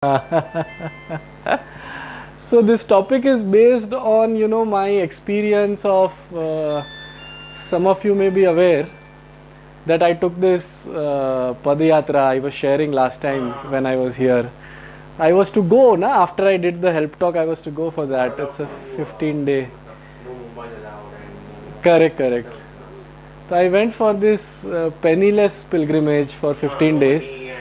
So this topic is based on my experience of some of you may be aware that I took this Padyatra I was sharing last time when I was here. I was to go after I did the help talk. I was to go for that. It's a 15-day. Correct. So I went for this penniless pilgrimage for 15 days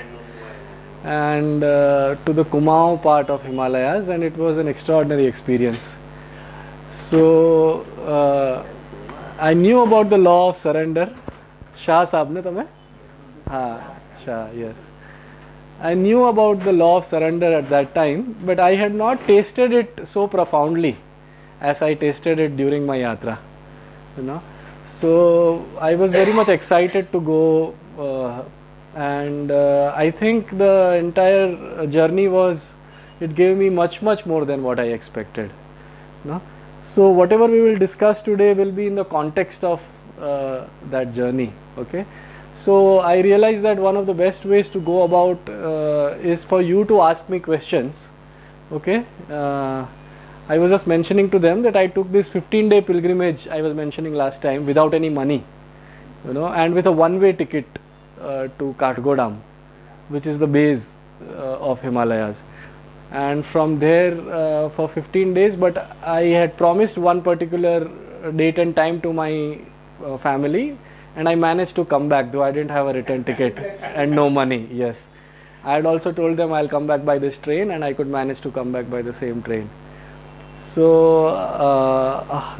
and to the Kumaon part of Himalayas, and it was an extraordinary experience. So I knew about the law of surrender. Shah Saab ne tame? Shah, yes. I knew about the law of surrender at that time, but I had not tasted it so profoundly as I tasted it during my yatra. So I was very much excited to go, and I think the entire journey it gave me much more than what I expected. So whatever we will discuss today will be in the context of that journey. Okay. So I realized that one of the best ways to go about is for you to ask me questions. Okay. I was just mentioning to them that I took this 15-day pilgrimage I was mentioning last time without any money, and with a one-way ticket to Kathgodam, which is the base of Himalayas. And from there for 15 days, but I had promised one particular date and time to my family, and I managed to come back, though I didn't have a return ticket and no money. Yes, I had also told them I'll come back by this train, and I could manage to come back by the same train. So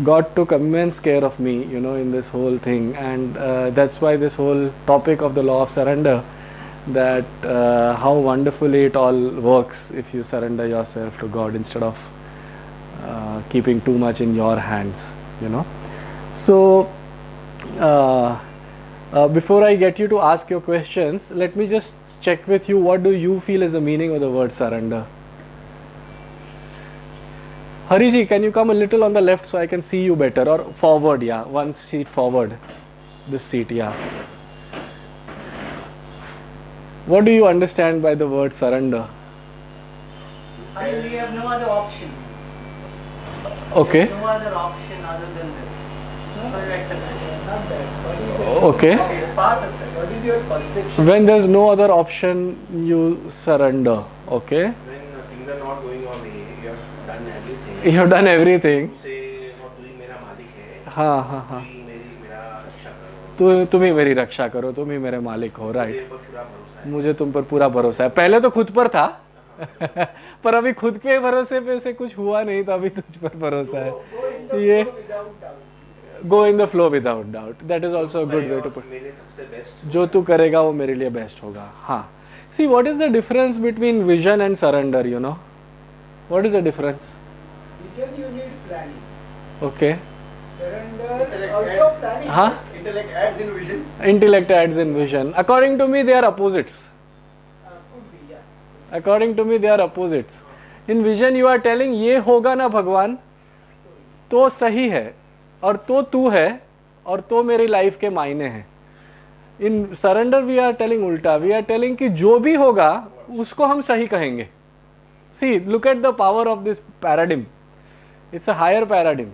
God took immense care of me, in this whole thing, and that's why this whole topic of the law of surrender, that how wonderfully it all works if you surrender yourself to God instead of keeping too much in your hands, So before I get you to ask your questions, let me just check with you, what do you feel is the meaning of the word surrender? Hariji, can you come a little on the left so I can see you better, or forward, yeah, one seat forward, this seat, yeah. What do you understand by the word surrender? I really have no other option. Okay. No other option other than this. Okay. It's part of it. What is your perception? When there's no other option, you surrender. Okay. When things are not going your way, you have done everything. You have done everything. You say, तू ही मेरा मालिक है. हाँ. मेरा रक्षा करो. तुम ही मेरी रक्षा करो, तुम ही मेरे मालिक हो, राइट. मुझे तुम पर पूरा भरोसा है. पहले तो खुद पर था, पर अभी खुद के भरोसे पे से कुछ हुआ नहीं, तो अभी तुझ पर भरोसा है. ये go in the flow without doubt. That is also a good way to put it. जो तू करेगा वो मेरे लिए बेस्ट होगा. हाँ. See, what is the difference between vision and surrender? What is the difference? Vision, you need planning. Okay. Surrender also planning. Huh? Intellect adds in vision. Intellect adds in vision. According to me, they are opposites. Could be, yeah. According to me, they are opposites. In vision, you are telling ये होगा ना भगवान, तो सही है, और तो तू है, और तो मेरी लाइफ के मायने हैं. In surrender we are telling उल्टा. वी आर टेलिंग कि जो भी होगा उसको हम सही कहेंगे. See, look at the power of this paradigm. It's a higher paradigm.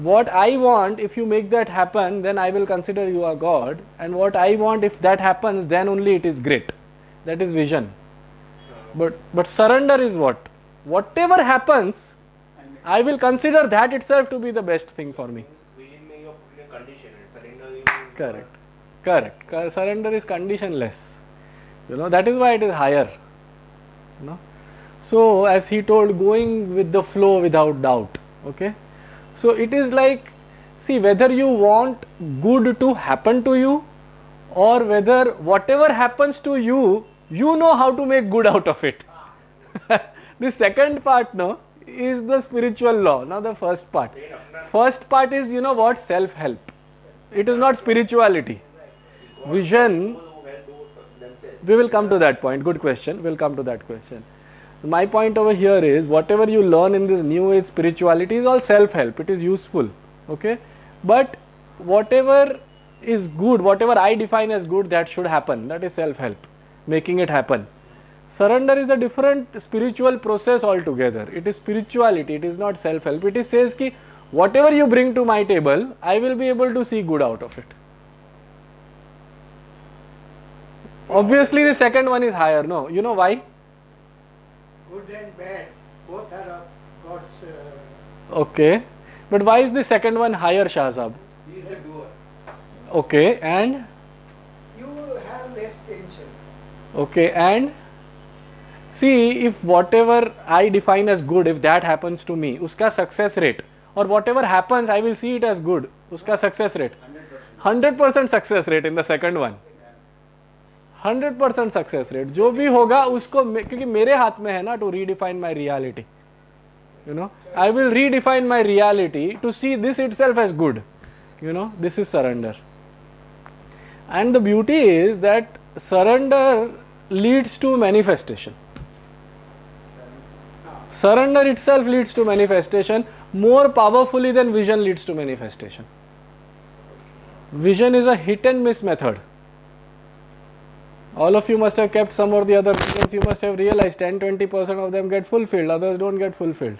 What I want, if you make that happen, then I will consider you are God, and what I want, if that happens, then only it is great. That is vision. But surrender is what? Whatever happens, I will consider that itself to be the best thing for me. Vision में you are putting a condition. Surrender. Correct. Surrender is conditionless. That is why it is higher. So as he told, going with the flow without doubt. Okay. So it is like, see, whether you want good to happen to you, or whether whatever happens to you, you know how to make good out of it. The second part, is the spiritual law. Now the first part. First part is, what? Self-help. It is not spirituality. Vision, we will come to that point. Good question. We'll come to that question. My point over here is, whatever you learn in this new age spirituality is all self-help. It is useful. Okay. But whatever is good, whatever I define as good, that should happen. That is self-help. Making it happen. Surrender is a different spiritual process altogether. It is spirituality, it is not self-help. It is says ki whatever you bring to my table, I will be able to see good out of it. Obviously the second one is higher, no? You know why? Good and bad, both are of God's. Okay. But why is the second one higher, Shahzab? He is the doer. Okay, and? You have less tension. Okay, and? See, if whatever I define as good, if that happens to me, uska success rate, or whatever happens, I will see it as good, uska success rate. 100% success rate in the second one. 100% success rate. जो भी होगा उसको क्योंकि मेरे हाथ में है ना to redefine my reality. You know, I will redefine my reality to see this itself as good. You know, this is surrender. And the beauty is that surrender leads to manifestation. Surrender itself leads to manifestation more powerfully than vision leads to manifestation. Vision is a hit and miss method. All of you must have kept some or the other visions. You must have realized 10-20% of them get fulfilled, others don't get fulfilled.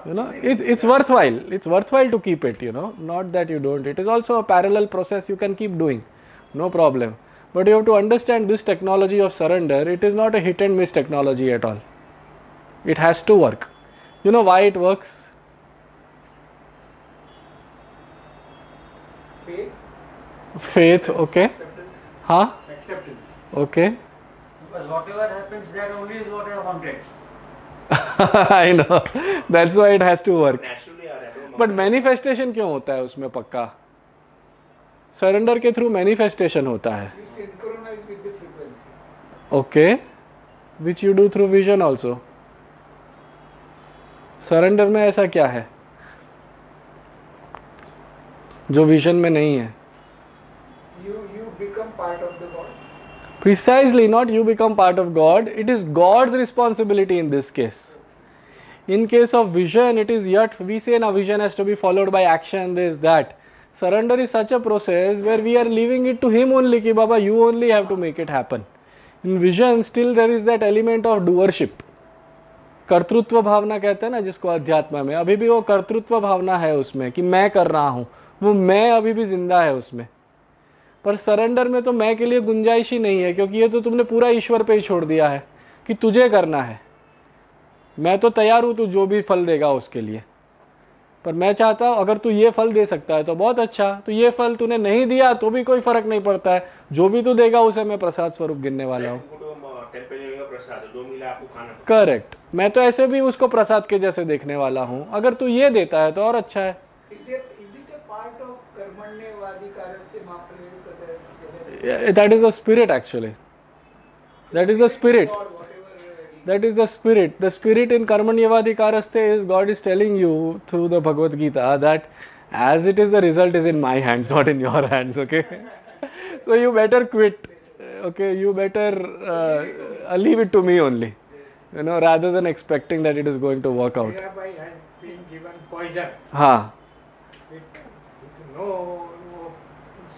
You know, it's worthwhile. It's worthwhile to keep it, you know, not that you don't. It is also a parallel process you can keep doing, no problem. But you have to understand this technology of surrender, it is not a hit and miss technology at all. It has to work. You know why it works? Faith. Faith, okay. Acceptance. Huh? Acceptance. Okay. Because whatever happens, that only is what I wanted. I know. That's why it has to work. Naturally, our ego But manifestation क्यों होता है उसमें पक्का? Surrender के through manifestation होता है. You synchronize with the frequency. Okay. Which you do through vision also. Surrender में ऐसा क्या है जो विजन में नहीं है? You become part of the God. Precisely, not you become part of God. It is God's responsibility in this case. In case of vision, it is yet we say now vision has to be followed by action, this, that. Surrender is such a process where we are leaving it to Him only, ki Baba, you only have to make it happen. In vision, still there is that element of doership. कर्तृत्व भावना कहते हैं ना जिसको अध्यात्म में, अभी भी वो कर्तृत्व भावना है उसमें कि मैं कर रहा हूँ, वो मैं अभी भी जिंदा है उसमें. पर सरेंडर में तो मैं के लिए गुंजाइश ही नहीं है, क्योंकि ये तो तुमने पूरा ईश्वर पे ही छोड़ दिया है कि तुझे करना है. मैं तो तैयार हूँ, तू जो भी फल देगा उसके लिए, पर मैं चाहता हूँ अगर तू ये फल दे सकता है तो बहुत अच्छा, तो ये फल तूने नहीं दिया तो भी कोई फर्क नहीं पड़ता है, जो भी तू देगा उसे मैं प्रसाद स्वरूप गिनने वाला हूँ. करेक्ट. मैं तो ऐसे भी उसको प्रसाद के जैसे देखने वाला हूँ, अगर तू ये देता है तो और अच्छा है. Is it a part of कर्मण्यवाधिकारस्य मा फलेषु That is the spirit actually. That is the spirit. That is the spirit. The spirit in Karmanyavadikaraste is God is telling you through the Bhagavad Gita that as it is, the result is in my hands, not in your hands. Okay. So you better quit. Okay. You better leave it to me only. You know, rather than expecting that it is going to work out. Mirabai had been given poison. Ha. With no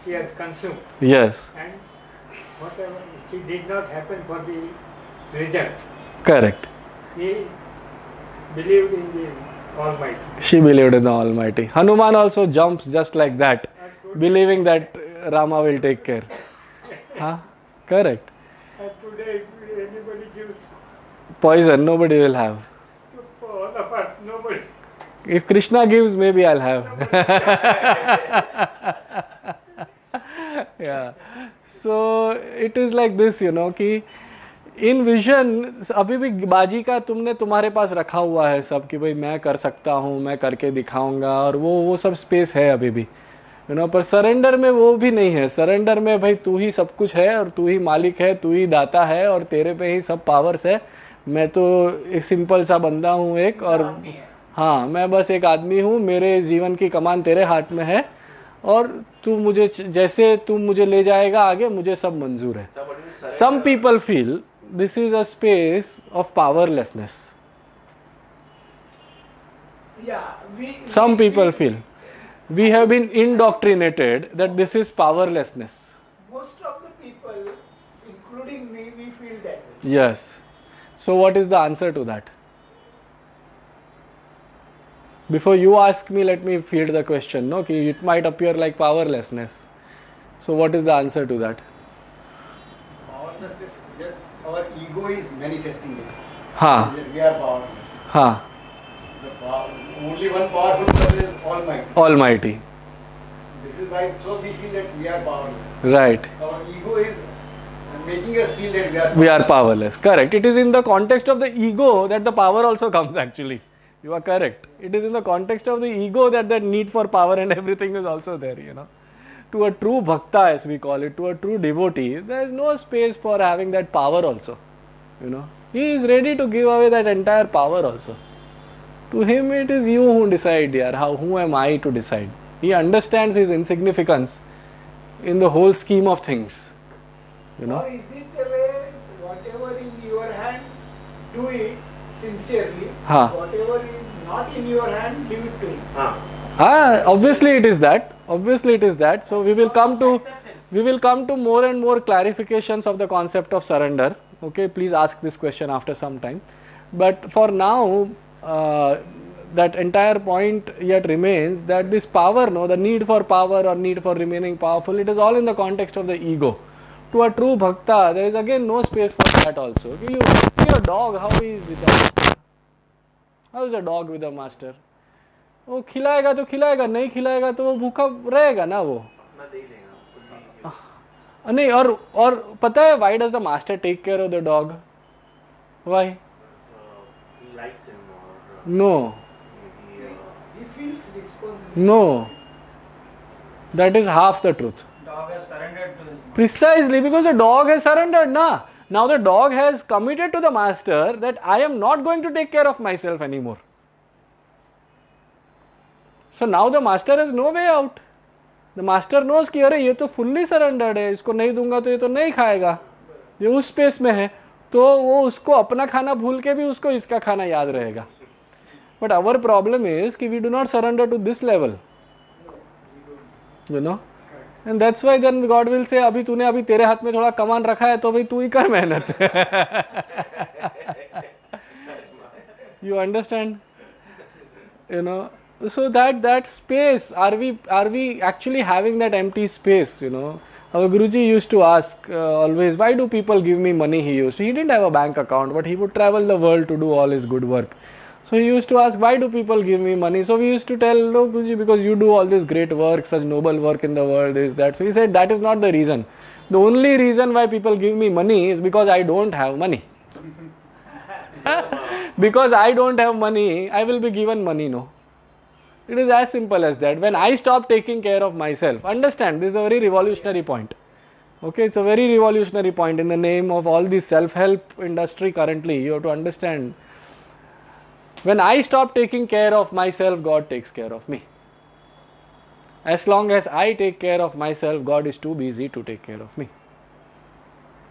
she has consumed. Yes. And whatever she did not happen for the result. Correct. He believed in the Almighty. She believed in the Almighty. Hanuman also jumps just like that, believing that Rama will take care. Huh? Correct. And today, if anybody gives Poison, nobody will have. to all of us, nobody. If Krishna gives, maybe I'll have. Yeah. So it is like this, you know, कि इन vision अभी भी बाजी का तुमने तुम्हारे पास रखा हुआ है सब कि भाई मैं कर सकता हूँ, मैं करके दिखाऊंगा, और वो सब स्पेस है अभी भी, यू नो. पर सरेंडर में वो भी नहीं है. सरेंडर में भाई तू ही सब कुछ है और तू ही मालिक है, तू ही दाता है और तेरे पे ही सब पावर्स है. मैं तो एक सिंपल सा बंदा हूँ एक, और हाँ मैं बस एक आदमी हूँ, मेरे जीवन की कमान तेरे हाथ में है और तू मुझे जैसे तू मुझे ले जाएगा आगे, मुझे सब मंजूर है. Some people feel this is a space of powerlessness. Yeah, Some people feel. We have been indoctrinated that this is powerlessness. Most of the people, including me, we feel that way. Yes. So what is the answer to that? Before you ask me, let me field the question. No, it might appear like powerlessness. So what is the answer to that? Powerlessness, that our ego is manifesting it. Ha. That we are powerless. Ha. Only one powerful person is Almighty. Almighty. This is why so we feel that we are powerless. Right. Our ego is making us feel that we are powerless. We are powerless. Correct. It is in the context of the ego that the power also comes actually. You are correct. It is in the context of the ego that that need for power and everything is also there, you know. To a true bhakta, as we call it, to a true devotee, there is no space for having that power also, you know. He is ready to give away that entire power also. To him it is you who decide, yaar, who am I to decide? He understands his insignificance in the whole scheme of things, you know. Or is it the way, whatever in your hand, do it sincerely, whatever is not in your hand, leave it to him. Obviously it is that. Obviously it is that. So we will come to more and more clarifications of the concept of surrender. Okay, please ask this question after some time. But for now, that entire point yet remains that this power, no, the need for power or need for remaining powerful, it is all in the context of the ego. To a true bhakta, there is again no space for that also. Okay, you see a dog, how is with a master? How is a dog with a master? वो खिलाएगा तो खिलाएगा, नहीं खिलाएगा तो वो भूखा रहेगा ना वो. नहीं, और पता है why does the master take care of the dog? Why? He likes him or No. He feels responsible. No. That is half the truth. Dog has surrendered to his master. Precisely because the dog has surrendered. Na. Now the dog has committed to the master that I am not going to take care of myself anymore. So now the master has no way out. The master knows कि अरे ये तो fully surrendered है, इसको नहीं दूंगा तो ये तो नहीं खाएगा, ये उस स्पेस में है, तो वो उसको अपना खाना भूल के भी उसको इसका खाना याद रहेगा. But our problem is कि we do not surrender to this level, you know, and that's why then God will say अभी तूने अभी तेरे हाथ में थोड़ा कमान रखा है तो भाई तू ही कर मेहनत. You understand, you know. So that space, are we actually having that empty space, you know? Our Guruji used to ask always, why do people give me money? He didn't have a bank account, but he would travel the world to do all his good work. So he used to ask, why do people give me money? So we used to tell, no Guruji, because you do all this great work, such noble work in the world, is that. So he said, that is not the reason. The only reason why people give me money is because I don't have money. Because I don't have money, I will be given money, no? It is as simple as that. When I stop taking care of myself, understand, this is a very revolutionary point. Okay, it's a very revolutionary point in the name of all this self-help industry currently. You have to understand, when I stop taking care of myself, God takes care of me. As long as I take care of myself, God is too busy to take care of me.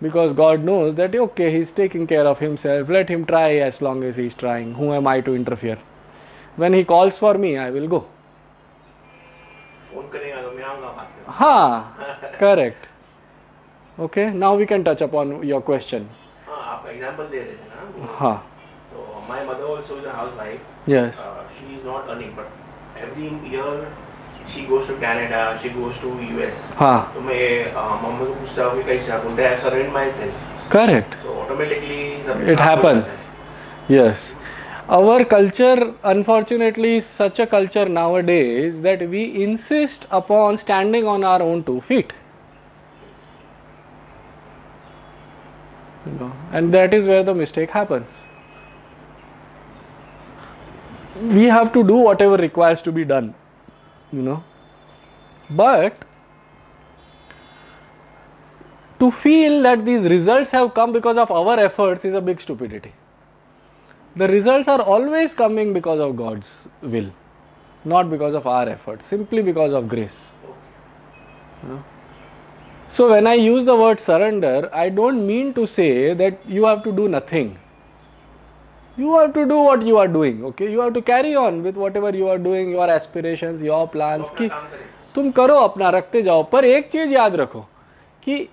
Because God knows that, okay, He is taking care of Himself, let Him try as long as He is trying. Who am I to interfere? When He calls for me, I will go. हाँ, correct. Okay, now we can touch upon your question. आप example दे रहे थे ना. हाँ. So my mother also is a housewife. Yes. She is not earning, but every year she goes to Canada, she goes to US. हाँ. तो मैं mummy को पूछता हूँ कैसा, बोलते हैं I surrender myself. Correct. So automatically it happens. Yes. Our culture, unfortunately, is such a culture nowadays that we insist upon standing on our own 2 feet. You know, and that is where the mistake happens. We have to do whatever requires to be done, you know. But to feel that these results have come because of our efforts is a big stupidity. The results are always coming because of God's will, not because of our efforts, simply because of grace. You know? So when I use the word surrender, I don't mean to say that you have to do nothing. You have to do what you are doing, okay? You have to carry on with whatever you are doing, your aspirations, your plans. कि तुम करो अपना, रखते जाओ, पर एक चीज याद रखो कि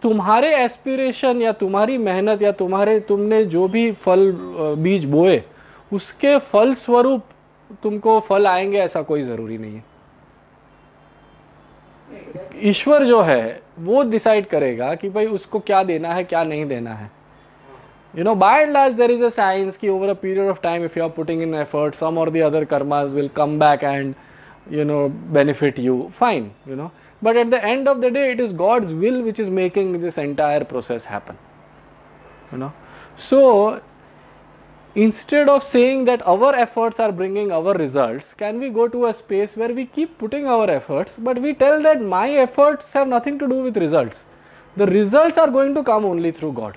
तुम्हारे एस्पिरेशन या तुम्हारी मेहनत या तुमने जो भी फल बीज बोए उसके फल स्वरूप तुमको फल आएंगे ऐसा कोई जरूरी नहीं है. ईश्वर जो है वो डिसाइड करेगा कि भाई उसको क्या देना है क्या नहीं देना है. By and large there is a science कि over a period of time if you are putting in effort some or the other karmas will come back and benefit you, fine, but at the end of the day it is God's will which is making this entire process happen. So instead of saying that our efforts are bringing our results, can we go to a space where we keep putting our efforts but we tell that my efforts have nothing to do with results, the results are going to come only through God.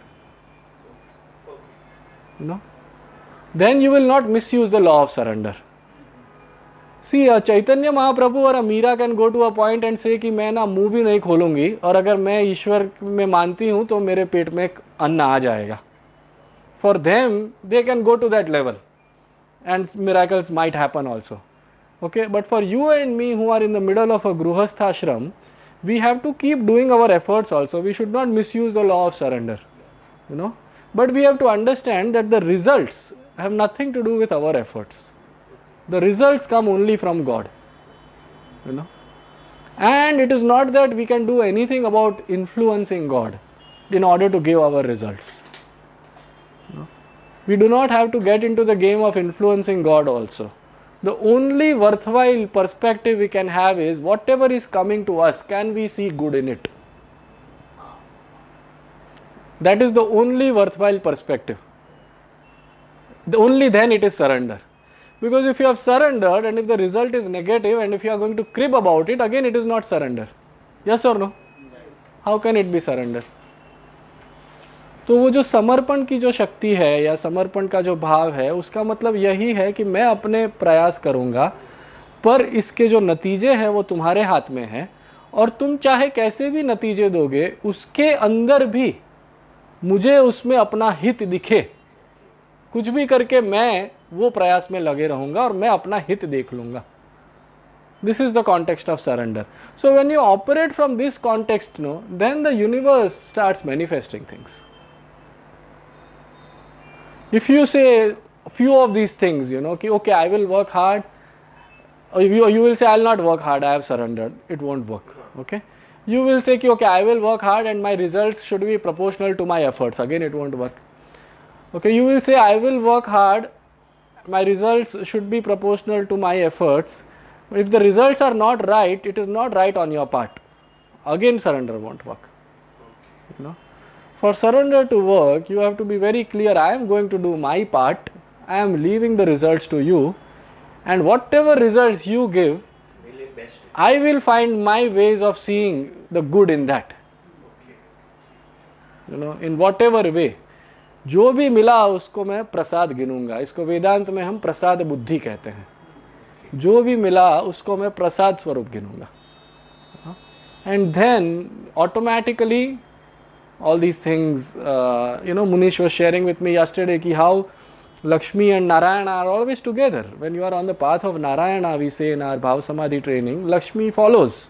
Then you will not misuse the law of surrender. See, Chaitanya Mahaprabhu or a Meera can go to a point and say कि मैं ना मुंह भी नहीं खोलूंगी और अगर मैं ईश्वर में मानती हूँ तो मेरे पेट में अन्न आ जाएगा. For them, they can go to that level and miracles might happen also. Okay, but for you and me who are in the middle of a Gruhastha ashram, we have to keep doing our efforts also. We should not misuse the law of surrender. But we have to understand that the results have nothing to do with our efforts. The results come only from God. And it is not that we can do anything about influencing God in order to give our results. We do not have to get into the game of influencing God also. The only worthwhile perspective we can have is whatever is coming to us, can we see good in it? That is the only worthwhile perspective. Only then it is surrender. Because if you have surrendered and if the result is negative and if you are going to crib about it, again it is not surrender. Yes or no? How can it be surrender? तो वो जो समर्पण की जो शक्ति है या समर्पण का जो भाव है उसका मतलब यही है कि मैं अपने प्रयास करूँगा पर इसके जो नतीजे हैं वो तुम्हारे हाथ में है और तुम चाहे कैसे भी नतीजे दोगे उसके अंदर भी मुझे उसमें अपना हित दिखे, कुछ भी करके मैं वो प्रयास में लगे रहूँगा और मैं अपना हित देख लूँगा. This is the context of surrender. So when you operate from this context, then the universe starts manifesting things. If you say a few of these things, okay, I will work hard, or you will say I will not work hard, I have surrendered, it won't work. Okay. You will say, okay, I will work hard and my results should be proportional to my efforts. Again, it won't work. Okay, you will say, I will work hard, my results should be proportional to my efforts. But if the results are not right, it is not right on your part. Again, surrender won't work. For surrender to work, you have to be very clear, I am going to do my part, I am leaving the results to you, and whatever results you give, I will find my ways of seeing the good in that. In whatever way. जो भी मिला उसको मैं प्रसाद गिनूंगा. इसको वेदांत में हम प्रसाद बुद्धि कहते हैं. जो भी मिला उसको मैं प्रसाद स्वरूप गिनूंगा. And then automatically all these things, Munish was sharing with me yesterday ki how Lakshmi and Narayana are always together. When you are on the path of Narayana, we say in our Bhav Samadhi training, Lakshmi follows.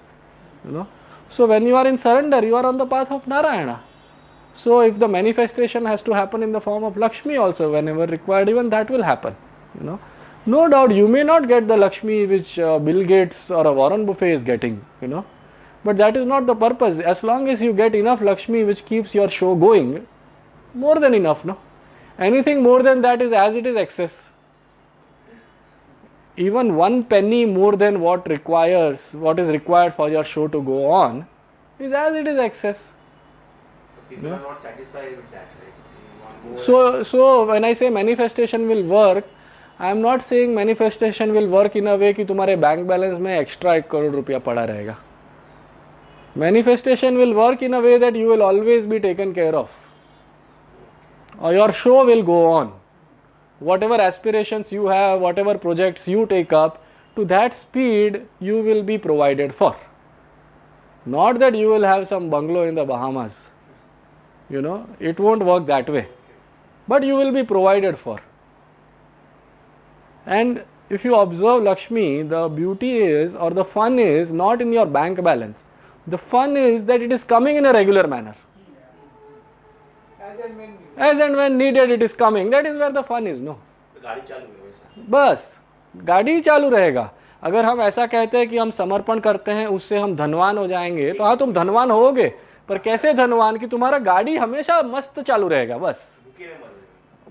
So when you are in surrender, you are on the path of Narayana. So if the manifestation has to happen in the form of Lakshmi also, whenever required, even that will happen. No doubt you may not get the Lakshmi which Bill Gates or a Warren Buffett is getting, but that is not the purpose. As long as you get enough Lakshmi which keeps your show going, more than enough, no? Anything more than that is as it is excess. Even 1 penny more than what is required for your show to go on is as it is excess. People are not satisfied with that, right? So when I say manifestation will work, I am not saying manifestation will work in a way कि तुम्हारे bank balance में extra 1 crore रुपया पड़ा रहेगा. Manifestation will work in a way that you will always be taken care of. Or your show will go on. Whatever aspirations you have, whatever projects you take up, to that speed you will be provided for. Not that you will have some bungalow in the Bahamas. It won't work that way. But you will be provided for. And if you observe Lakshmi, the beauty is, or the fun is not in your bank balance. The fun is that it is coming in a regular manner. As and when you. As and when needed it is coming. That is where the fun is, no? गाड़ी चालू है वैसा. बस गाड़ी ही चालू रहेगा. अगर हम ऐसा कहते हैं कि हम समर्पण करते हैं उससे हम धनवान हो जाएंगे, तो हाँ तुम धनवान होगे, पर कैसे धनवान कि तुम्हारा गाड़ी हमेशा मस्त चालू रहेगा. बस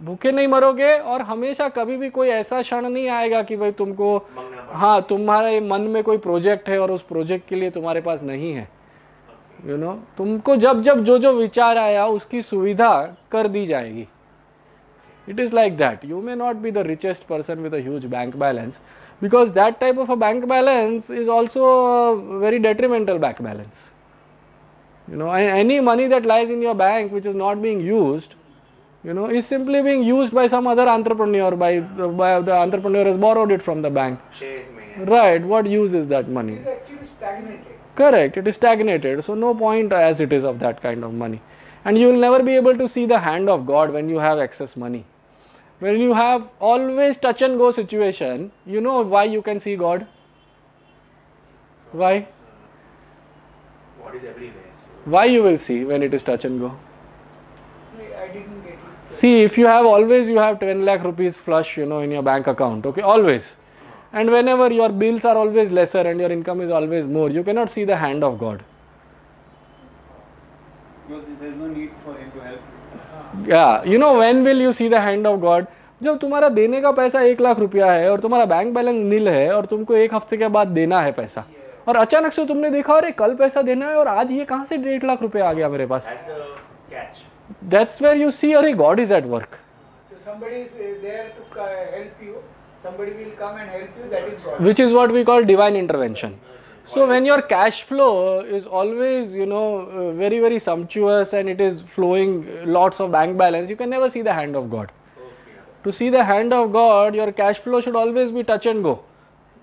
भूखे नहीं मरोगे और हमेशा कभी भी कोई ऐसा क्षण नहीं आएगा कि भाई तुमको, हाँ तुम्हारे मन में कोई प्रोजेक्ट है और उस प्रोजेक्ट के लिए तुम्हारे पास नहीं है. तुमको जब जब जो जो विचार आया उसकी सुविधा कर दी जाएगी. It is like that. You may not be the richest person with a huge bank balance, because that type of a bank balance is also a very detrimental bank balance. Any money that lies in your bank which is not being used, is simply being used by some other entrepreneur, by the entrepreneur has borrowed it from the bank. Right. What use is that money? It is actually stagnated. Correct. It is stagnated. So no point as it is of that kind of money. And you will never be able to see the hand of God when you have excess money. When you have always touch and go situation, you know why you can see God? Why? What is everywhere? Why you will see when it is touch and go? I didn't get it. See, if you have always, you have 10 lakh rupees flush, in your bank account, okay, always. And whenever your bills are always lesser and your income is always more, you cannot see the hand of God. Because there is no need for him to help. Yeah, when will you see the hand of God? जब तुम्हारा देने का पैसा 1 लाख रुपया है और तुम्हारा bank balance नील है और तुमको 1 हफ्ते के बाद देना है पैसा, और अचानक से तुमने देखा अरे कल पैसा देना है और आज ये कहाँ से 1.5 लाख रुपया आ गया मेरे पास. That's where you see अरे God is at work. So somebody is there to help you. Somebody will come and help you. That is God. Which is what we call divine intervention. So when your cash flow is always, very, very sumptuous and it is flowing lots of bank balance, you can never see the hand of God. To see the hand of God, your cash flow should always be touch and go.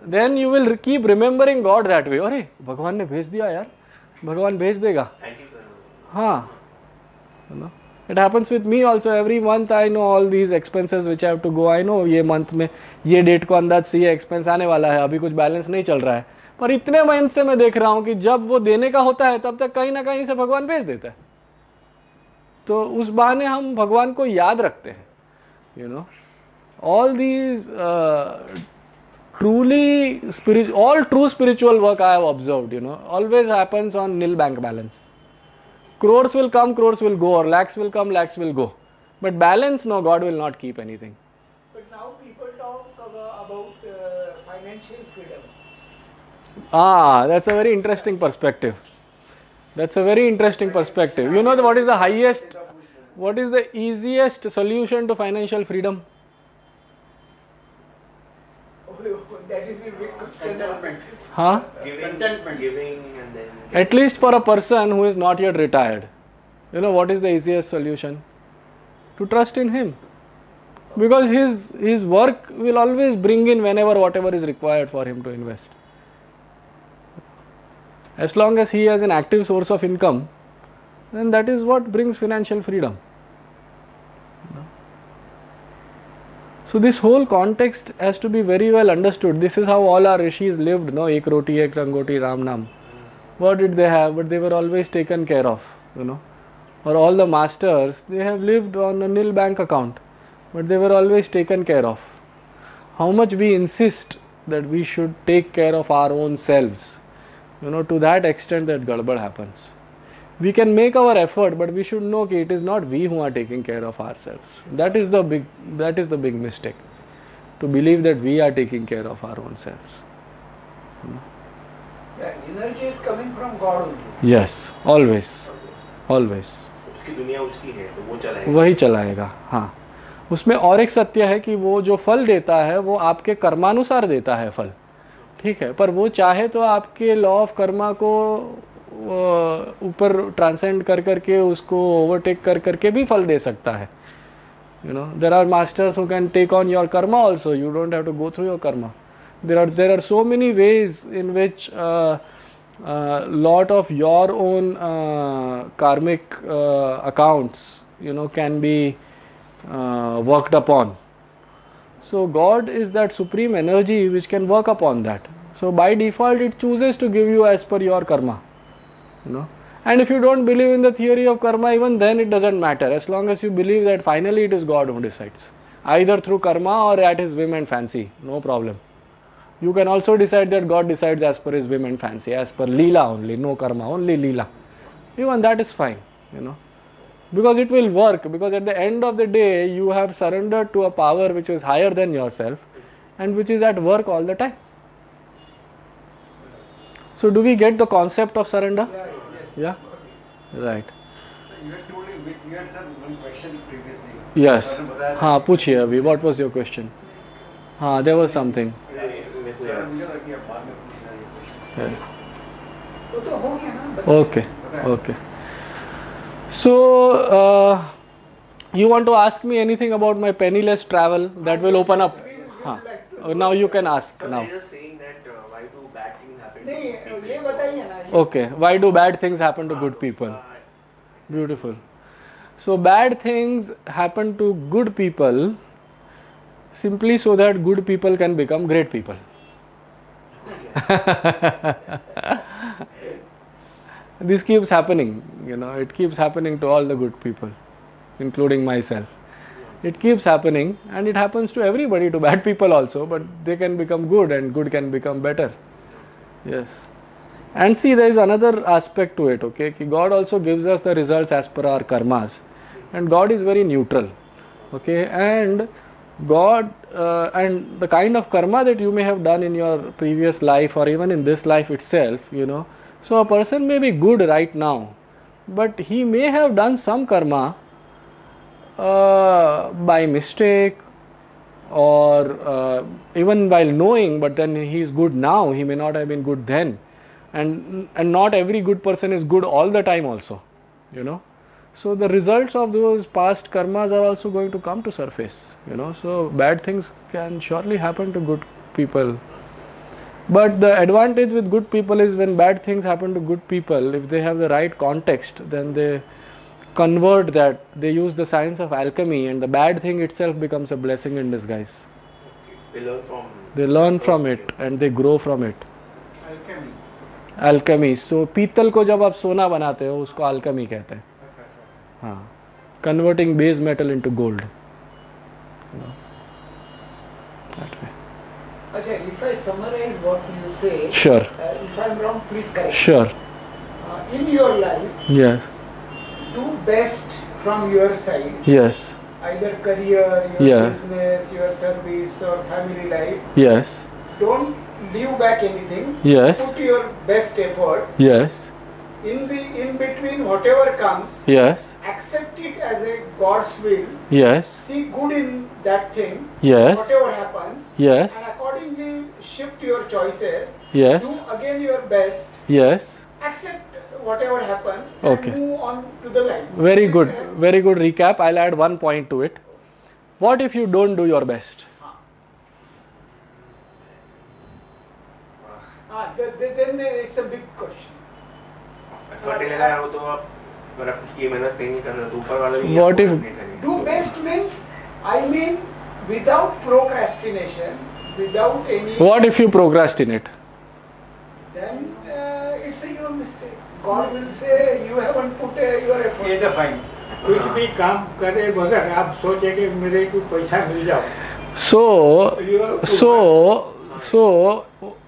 Then you will keep remembering God that way. अरे भगवान ने भेज दिया यार, भगवान भेज देगा. हाँ, it happens with me also. Every month I know all these expenses which I have to go. I know ये month में ये date को अंदाज से ये expense आने वाला है, अभी कुछ balance नहीं चल रहा है, पर इतने महीने से मैं देख रहा हूँ कि जब वो देने का होता है तब तक कहीं ना कहीं से भगवान भेज देता है. तो उस बहाने हम भगवान को याद रखते हैं. All these all true spiritual work I have observed, always happens on nil bank balance. Crores will come, crores will go, or lakhs will come, lakhs will go. But balance, no, God will not keep anything. But now people talk about financial freedom. That's a very interesting perspective. That's a very interesting perspective. You know what is the highest, what is the easiest solution to financial freedom? That is the big question. Huh? Giving and then... At least for a person who is not yet retired. What is the easiest solution? To trust in him. Because his work will always bring in whatever is required for him to invest. As long as he has an active source of income, then that is what brings financial freedom. So this whole context has to be very well understood. This is how all our rishis lived, no? Ek roti, ek rangoti, Ram Nam. What did they have? But they were always taken care of, Or all the masters, they have lived on a nil bank account, but they were always taken care of. How much we insist that we should take care of our own selves, to that extent that gadbad happens. We can make our effort, but we should know that it is not we who are taking care of ourselves. That is the big mistake. To believe that we are taking care of our own selves. Yeah, energy is coming from God only. Yes, always. उसकी दुनिया उसकी है, तो वो चलाएगा. वही चलाएगा. हाँ. उसमें और एक सत्य है कि वो जो फल देता है वो आपके कर्मानुसार देता है फल. ठीक है, पर वो चाहे तो आपके लॉ ऑफ कर्मा को ऊपर ट्रांसेंड कर करके उसको ओवरटेक कर करके भी फल दे सकता है. There are masters who can take on your karma also. You don't have to go through your karma. There are so many ways in which lot of your own karmic accounts, can be worked upon. So God is that supreme energy which can work upon that. So by default it chooses to give you as per your karma. And if you don't believe in the theory of karma, even then it doesn't matter, as long as you believe that finally it is God who decides, either through karma or at his whim and fancy, no problem. You can also decide that God decides as per his whim and fancy, as per Leela only, no karma, only Leela. Even that is fine, because it will work, because at the end of the day you have surrendered to a power which is higher than yourself and which is at work all the time. So do we get the concept of surrender? Yes. Yeah? Right. So you had told me, you had said one question previously. Yes. हाँ पूछिए अभी, what was your question? हाँ, there was something. वो तो हो गया ना. Okay. Okay. So you want to ask me anything about my penniless travel? That will open up. हाँ. Now you can ask now. They're just saying that why do bad things happen? नहीं ये बताइए ना. Okay. Why do bad things happen to good people? Beautiful. So bad things happen to good people simply so that good people can become great people. This keeps happening, it keeps happening to all the good people, including myself. It keeps happening, and it happens to everybody, to bad people also, but they can become good and good can become better. Yes. And see, there is another aspect to it, okay? God also gives us the results as per our karmas, and God is very neutral, okay? And God and the kind of karma that you may have done in your previous life or even in this life itself, so a person may be good right now, but he may have done some karma by mistake or even while knowing, but then he is good now, he may not have been good then. And not every good person is good all the time also, So the results of those past karmas are also going to come to surface, So bad things can surely happen to good people. But the advantage with good people is when bad things happen to good people, if they have the right context, then they convert that, they use the science of alchemy, and the bad thing itself becomes a blessing in disguise. They learn from it and they grow from it. Alchemy. So पीतल को जब आप सोना बनाते हो उसको alchemy कहते हैं. हाँ. Converting base metal into gold. That way. अच्छा, if I summarize what you say, sure. If I am wrong, please correct. Sure. In your life, yes, do best from your side. Yes. Either career, your business, your service, or family life. Yes. Don't leave back anything. Yes. Put your best effort. Yes. In between, whatever comes. Yes. Accept it as a God's will. Yes. See good in that thing. Yes. Whatever happens. Yes. And accordingly shift your choices. Yes. Do again your best. Yes. Accept whatever happens. Okay. And move on to the life. Very good. Very good recap. I'll add one point to it. What if you don't do your best? Then it's a big question. What if do best means, I mean, without procrastination, without any. What if you procrastinate? Then it's your mistake. God will say you haven't put your effort. ये तो fine. कुछ भी काम करे बगैर आप सोचे कि मेरे को पैसा मिल जाओ. So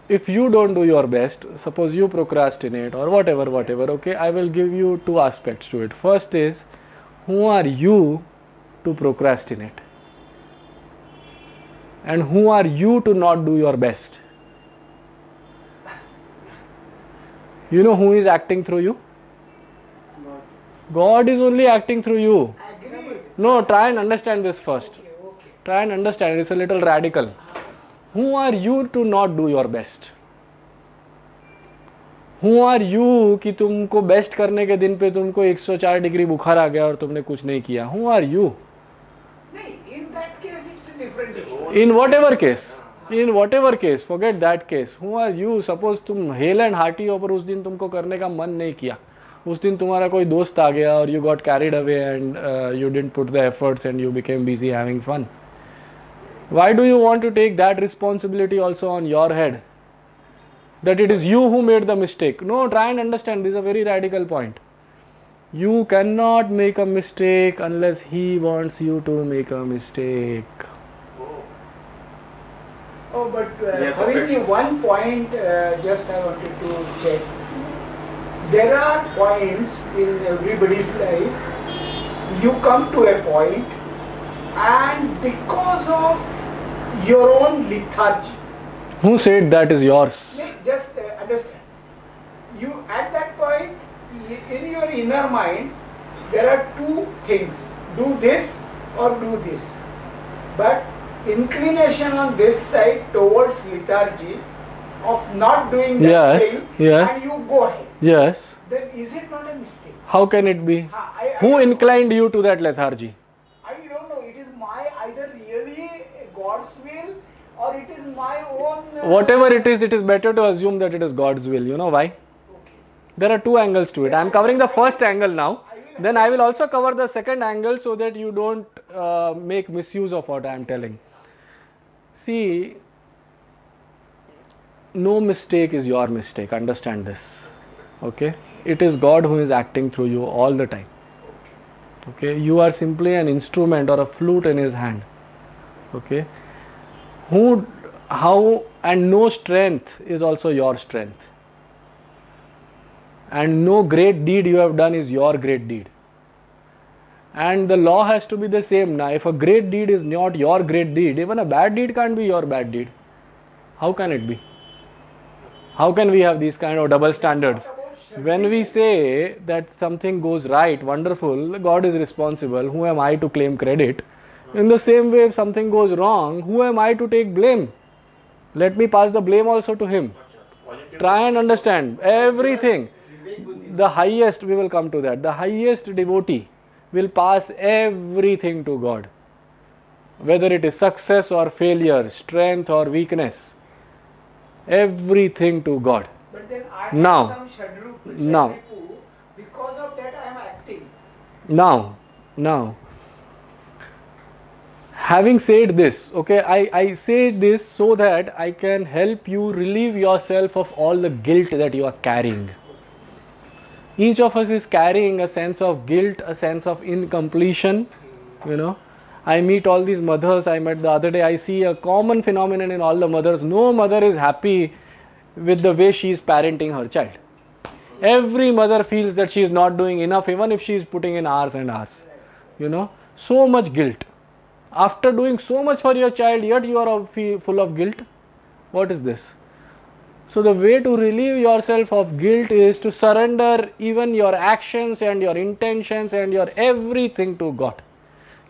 if you don't do your best, suppose you procrastinate or whatever, okay, I will give you two aspects to it. First is, who are you to procrastinate? And who are you to not do your best? You know who is acting through you? God is only acting through you. No, try and understand this first. Try and understand, it's a little radical. Who are you to not do your best? Who are you कि तुमको best करने के दिन पे तुमको 104 degree बुखार आ गया और तुमने कुछ नहीं किया? Who are you? In that case, it's a different issue. In whatever case, forget that case. Who are you? Suppose तुम हेल एंड हार्टी हो पर उस दिन तुमको करने का मन नहीं किया. उस दिन तुम्हारा कोई दोस्त आ गया और you got carried away and you didn't put the efforts and you became busy having fun. Why do you want to take that responsibility also on your head? That it is you who made the mistake. No, try and understand. This is a very radical point. You cannot make a mistake unless He wants you to make a mistake. Oh, but Yeah, Bhavinji, perfect. one point just I wanted to check. There are points in everybody's life. You come to a point, and because of your own lethargy, Who said that is yours? just understand. You at that point, in your inner mind, there are two things: do this or do this. But inclination on this side towards lethargy of not doing that Yes, thing, yes. and you go ahead. Yes. Then is it not a mistake? How can it be? I Who don't know. inclined you to that lethargy? I don't know. It is my either really God's will or it is my own. Whatever it is better to assume that it is God's will. You know why? Okay. There are two angles to it. I am covering the first angle now. Then I will also cover the second angle so that you don't make misuse of what I am telling. See, no mistake is your mistake. Understand this. Okay? It is God who is acting through you all the time. Okay? You are simply an instrument or a flute in His hand. Okay? How, and no strength is also your strength. And no great deed you have done is your great deed. And the law has to be the same. Now, if a great deed is not your great deed, even a bad deed can't be your bad deed. How can it be? How can we have these kind of double standards? When we say that something goes right, wonderful, God is responsible, who am I to claim credit? In the same way, if something goes wrong, who am I to take blame? Let me pass the blame also to Him. Try and understand everything. The highest, we will come to that, the highest devotee will pass everything to God. Whether it is success or failure, strength or weakness, everything to God. But then I have Now, some now. shadripu, because of that I am acting. Now, having said this, okay, I say this so that I can help you relieve yourself of all the guilt that you are carrying. Each of us is carrying a sense of guilt, a sense of incompletion, you know. I meet all these mothers I met the other day. I see a common phenomenon in all the mothers. No mother is happy with the way she is parenting her child. Every mother feels that she is not doing enough, even if she is putting in hours and hours. You know, so much guilt. After doing so much for your child, yet you are full of guilt. What is this? So the way to relieve yourself of guilt is to surrender even your actions and your intentions and your everything to God.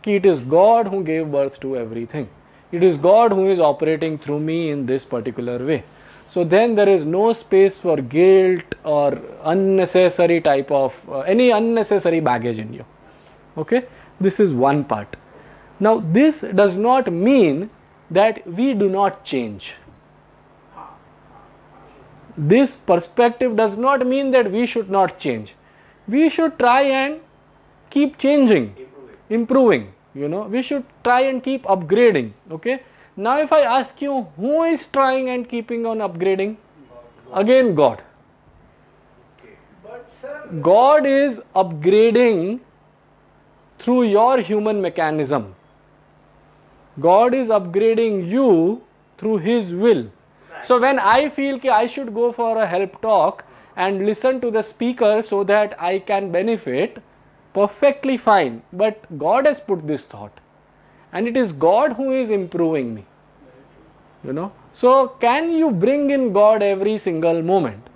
It is God who gave birth to everything. It is God who is operating through me in this particular way. So then there is no space for guilt or unnecessary type of any unnecessary baggage in you. Okay, this is one part. Now this does not mean that we do not change. This perspective does not mean that we should not change. We should try and keep changing, improving. You know, we should try and keep upgrading. Okay. Now if I ask you, who is trying and keeping on upgrading? Again God. But sir, God is upgrading through your human mechanism. God is upgrading you through His will. So when I feel that I should go for a help talk and listen to the speaker so that I can benefit, perfectly fine. But God has put this thought, and it is God who is improving me. You know. So can you bring in God every single moment?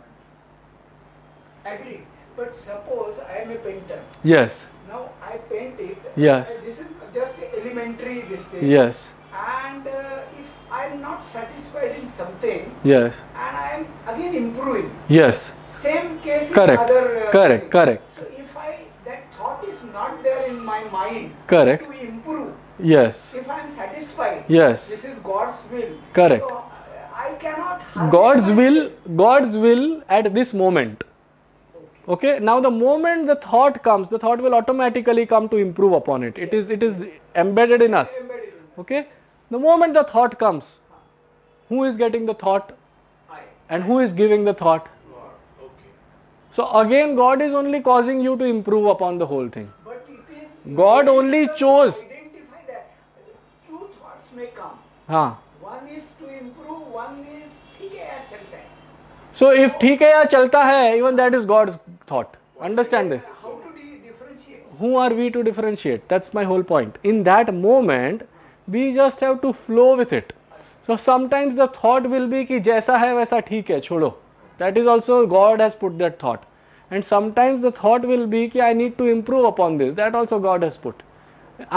agreed. But suppose I am a painter. Yes. Now I paint it. Yes. This is just elementary this thing. Yes. And if I am not satisfied in something, Yes. and I am again improving. Yes. Same case Correct. in other. Correct. Correct. So if that thought is not there in my mind. Correct. To improve. Yes. If I am satisfied. Yes. This is God's will. Correct. So I cannot. God's will at this moment. Okay. Now the moment the thought comes, the thought will automatically come to improve upon it. It is embedded in us. Okay. The moment the thought comes, who is getting the thought? I. And who is giving the thought? So again, God is only causing you to improve upon the whole thing. But it is God only difficult to chose. identify that two thoughts may come. हाँ. One is to improve, one is ठीक है यार चलता है. So if ठीक है यार चलता है, even that is God's thought. Understand this. How to differentiate? Who are we to differentiate? That's my whole point. In that moment, we just have to flow with it. So sometimes the thought will be कि जैसा है वैसा ठीक है, छोड़ो. That is also God has put that thought. And sometimes the thought will be कि I need to improve upon this. That also God has put.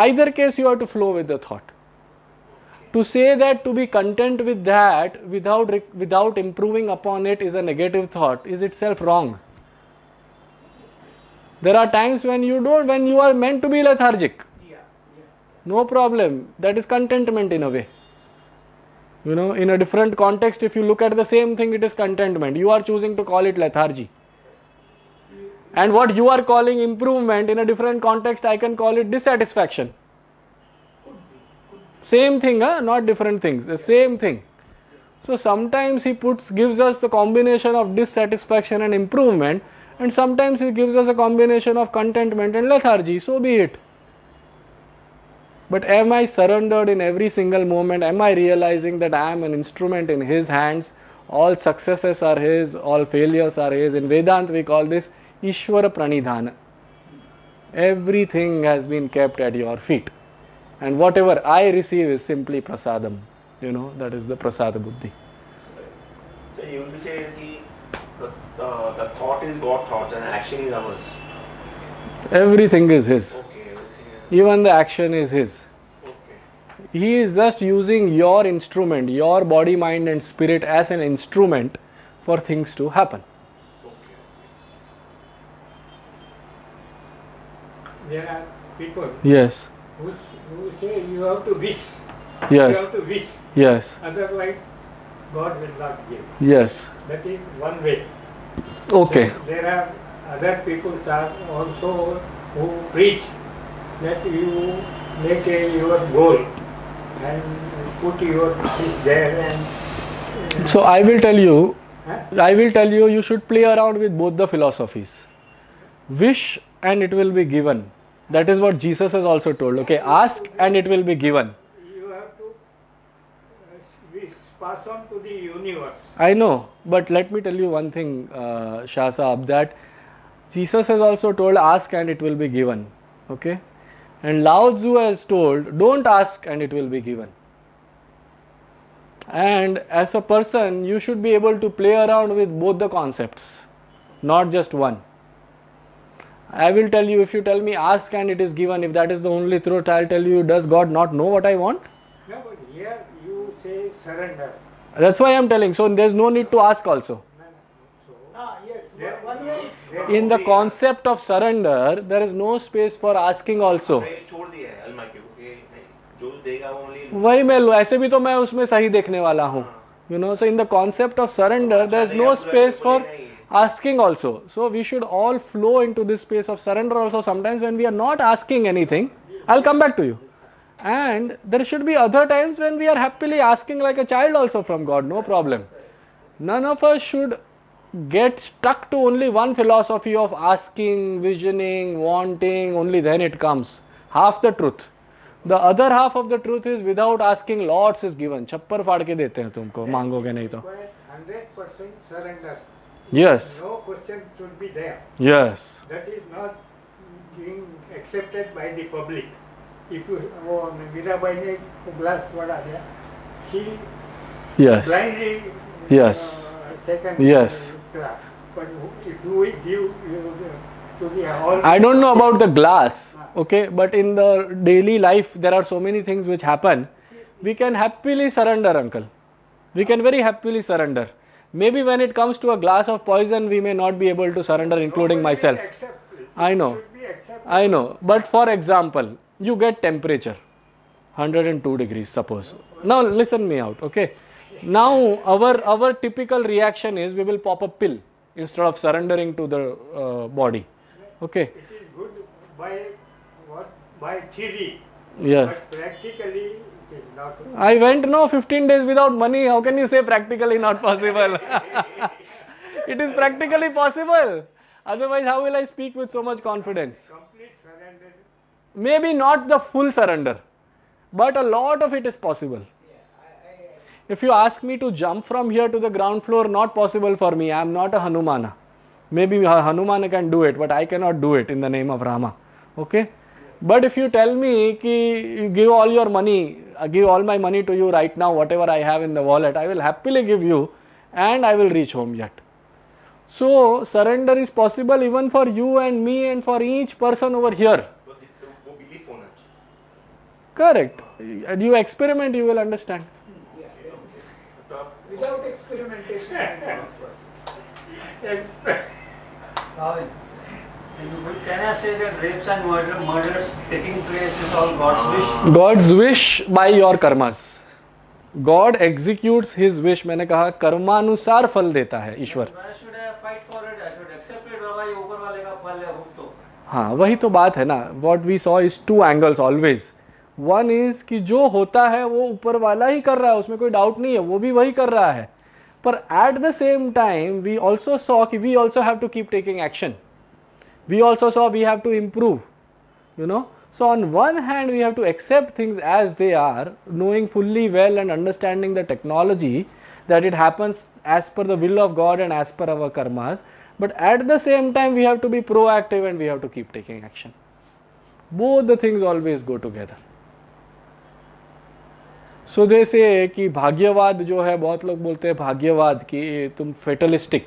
Either case, you have to flow with the thought. To say that to be content with that without improving upon it is a negative thought is itself wrong. There are times when you are meant to be lethargic. No problem. That is contentment in a way. You know, in a different context, if you look at the same thing, it is contentment. You are choosing to call it lethargy. And what you are calling improvement, in a different context, I can call it dissatisfaction. Same thing, not different things, the same thing. So sometimes he gives us the combination of dissatisfaction and improvement, and sometimes he gives us a combination of contentment and lethargy. So be it. But am I surrendered in every single moment? Am I realizing that I am an instrument in his hands? All successes are his, all failures are his. In Vedanta we call this Ishvara Pranidhana. Everything has been kept at your feet. And whatever I receive is simply prasadam. You know, that is the prasada buddhi. So you will say that the thought is God's thoughts and action is ours. Everything is his. Okay. Even the action is his. Okay. He is just using your instrument, your body, mind and spirit as an instrument for things to happen. Okay. There are people Yes. who say you have to wish. You Yes. have to wish. Yes. Otherwise, God will not give. Yes. That is one way. Okay. There are other people are also who preach that you make your goal and put your wish there and So I will tell you, huh? you should play around with both the philosophies. Wish and it will be given. That is what Jesus has also told. Okay, ask and it will be given. You have to wish, pass on to the universe. I know, but let me tell you one thing, Shah Sahab, that Jesus has also told ask and it will be given. Okay, and Lao Tzu has told don't ask and it will be given. And as a person, you should be able to play around with both the concepts, not just one. I will tell you, if you tell me ask and it is given, if that is the only truth, I'll tell you, does God not know what I want? No, but here you say surrender. That's why I am telling. So there's no need to ask also. Yes, There- one way. In the concept of surrender, there is no space for asking also. मैं छोड़ दिया है अलमारी के जो देगा वो only वही मैं लूँ, ऐसे भी तो मैं उसमें सही देखने वाला हूँ. You know, so in the concept of surrender, there is no space for asking also. So we should all flow into this space of surrender also. Sometimes when we are not asking anything, I'll come back to you. And there should be other times when we are happily asking like a child also from God, no problem. None of us should get stuck to only one philosophy of asking, visioning, wanting, only then it comes. Half the truth. The other half of the truth is without asking lots is given. छप्पर फाड़ के देते हैं तुमको, मांगोगे नहीं तो. 100% surrender. Yes. No question should be there. Yes. That is not being accepted by the public. If you, Mirabai ne glass पड़ा दिया, she Yes. blindly Yes. taken Yes. glass. But if you give to the all, I don't know about the glass, okay, but in the daily life there are so many things which happen. We can happily surrender, uncle. We can very happily surrender. Maybe when it comes to a glass of poison, we may not be able to surrender, including nobody will myself. accept it. I know. It should be accepted. I know. But for example, you get temperature 102 degrees, suppose. Now listen me out, okay. Now our typical reaction is we will pop a pill instead of surrendering to the body. Okay. It is good by theory, Yes. but practically it is not. I went 15 days without money. How can you say practically not possible? It is practically possible. Otherwise, how will I speak with so much confidence? Complete surrender. Maybe not the full surrender, but a lot of it is possible. If you ask me to jump from here to the ground floor, not possible for me. I am not a Hanumana. Maybe Hanumana can do it, but I cannot do it in the name of Rama. Okay? But if you tell me ki you give all your money, I give all my money to you right now, whatever I have in the wallet, I will happily give you and I will reach home yet. So, surrender is possible even for you and me and for each person over here. वो belief होना चाहिए. Correct. And you experiment, you will understand. Without experimentation, it is not possible. Can I say that rapes and murders taking place with all God's wish? God's wish by your karmas. God executes His wish. मैंने कहा कर्मानुसार फल देता है ईश्वर. Why should I fight for it? I should accept it. बाबा ये ऊपर वाले का फल है, भुगतो. हाँ, वही तो बात है ना. What we saw is two angles always. One is कि जो होता है वो ऊपर वाला ही कर रहा है, उसमें कोई डाउट नहीं है, वो भी वही कर रहा है. पर at the same time we also saw कि we also have to keep taking action. We also saw we have to improve. You know. So on one hand we have to accept things as they are, knowing fully well and understanding the technology that it happens as per the will of God and as per our karmas, but at the same time we have to be proactive and we have to keep taking action. Both the things always go together. So they say कि भाग्यवाद जो है, बहुत लोग बोलते हैं भाग्यवाद कि तुम fatalistic.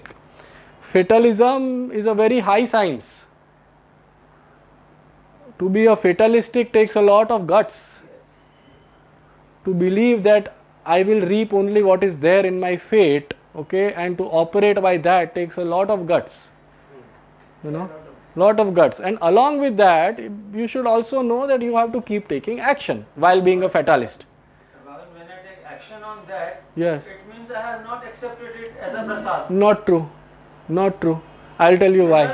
Fatalism is a very high science. To be a fatalistic takes a lot of guts. To believe that I will reap only what is there in my fate, okay, and to operate by that takes a lot of guts. You know, lot of guts. And along with that, you should also know that you have to keep taking action while being a fatalist. When I take action on that, Yes. it means I have not accepted it as a prasad. Not true. Not true. I'll tell you why.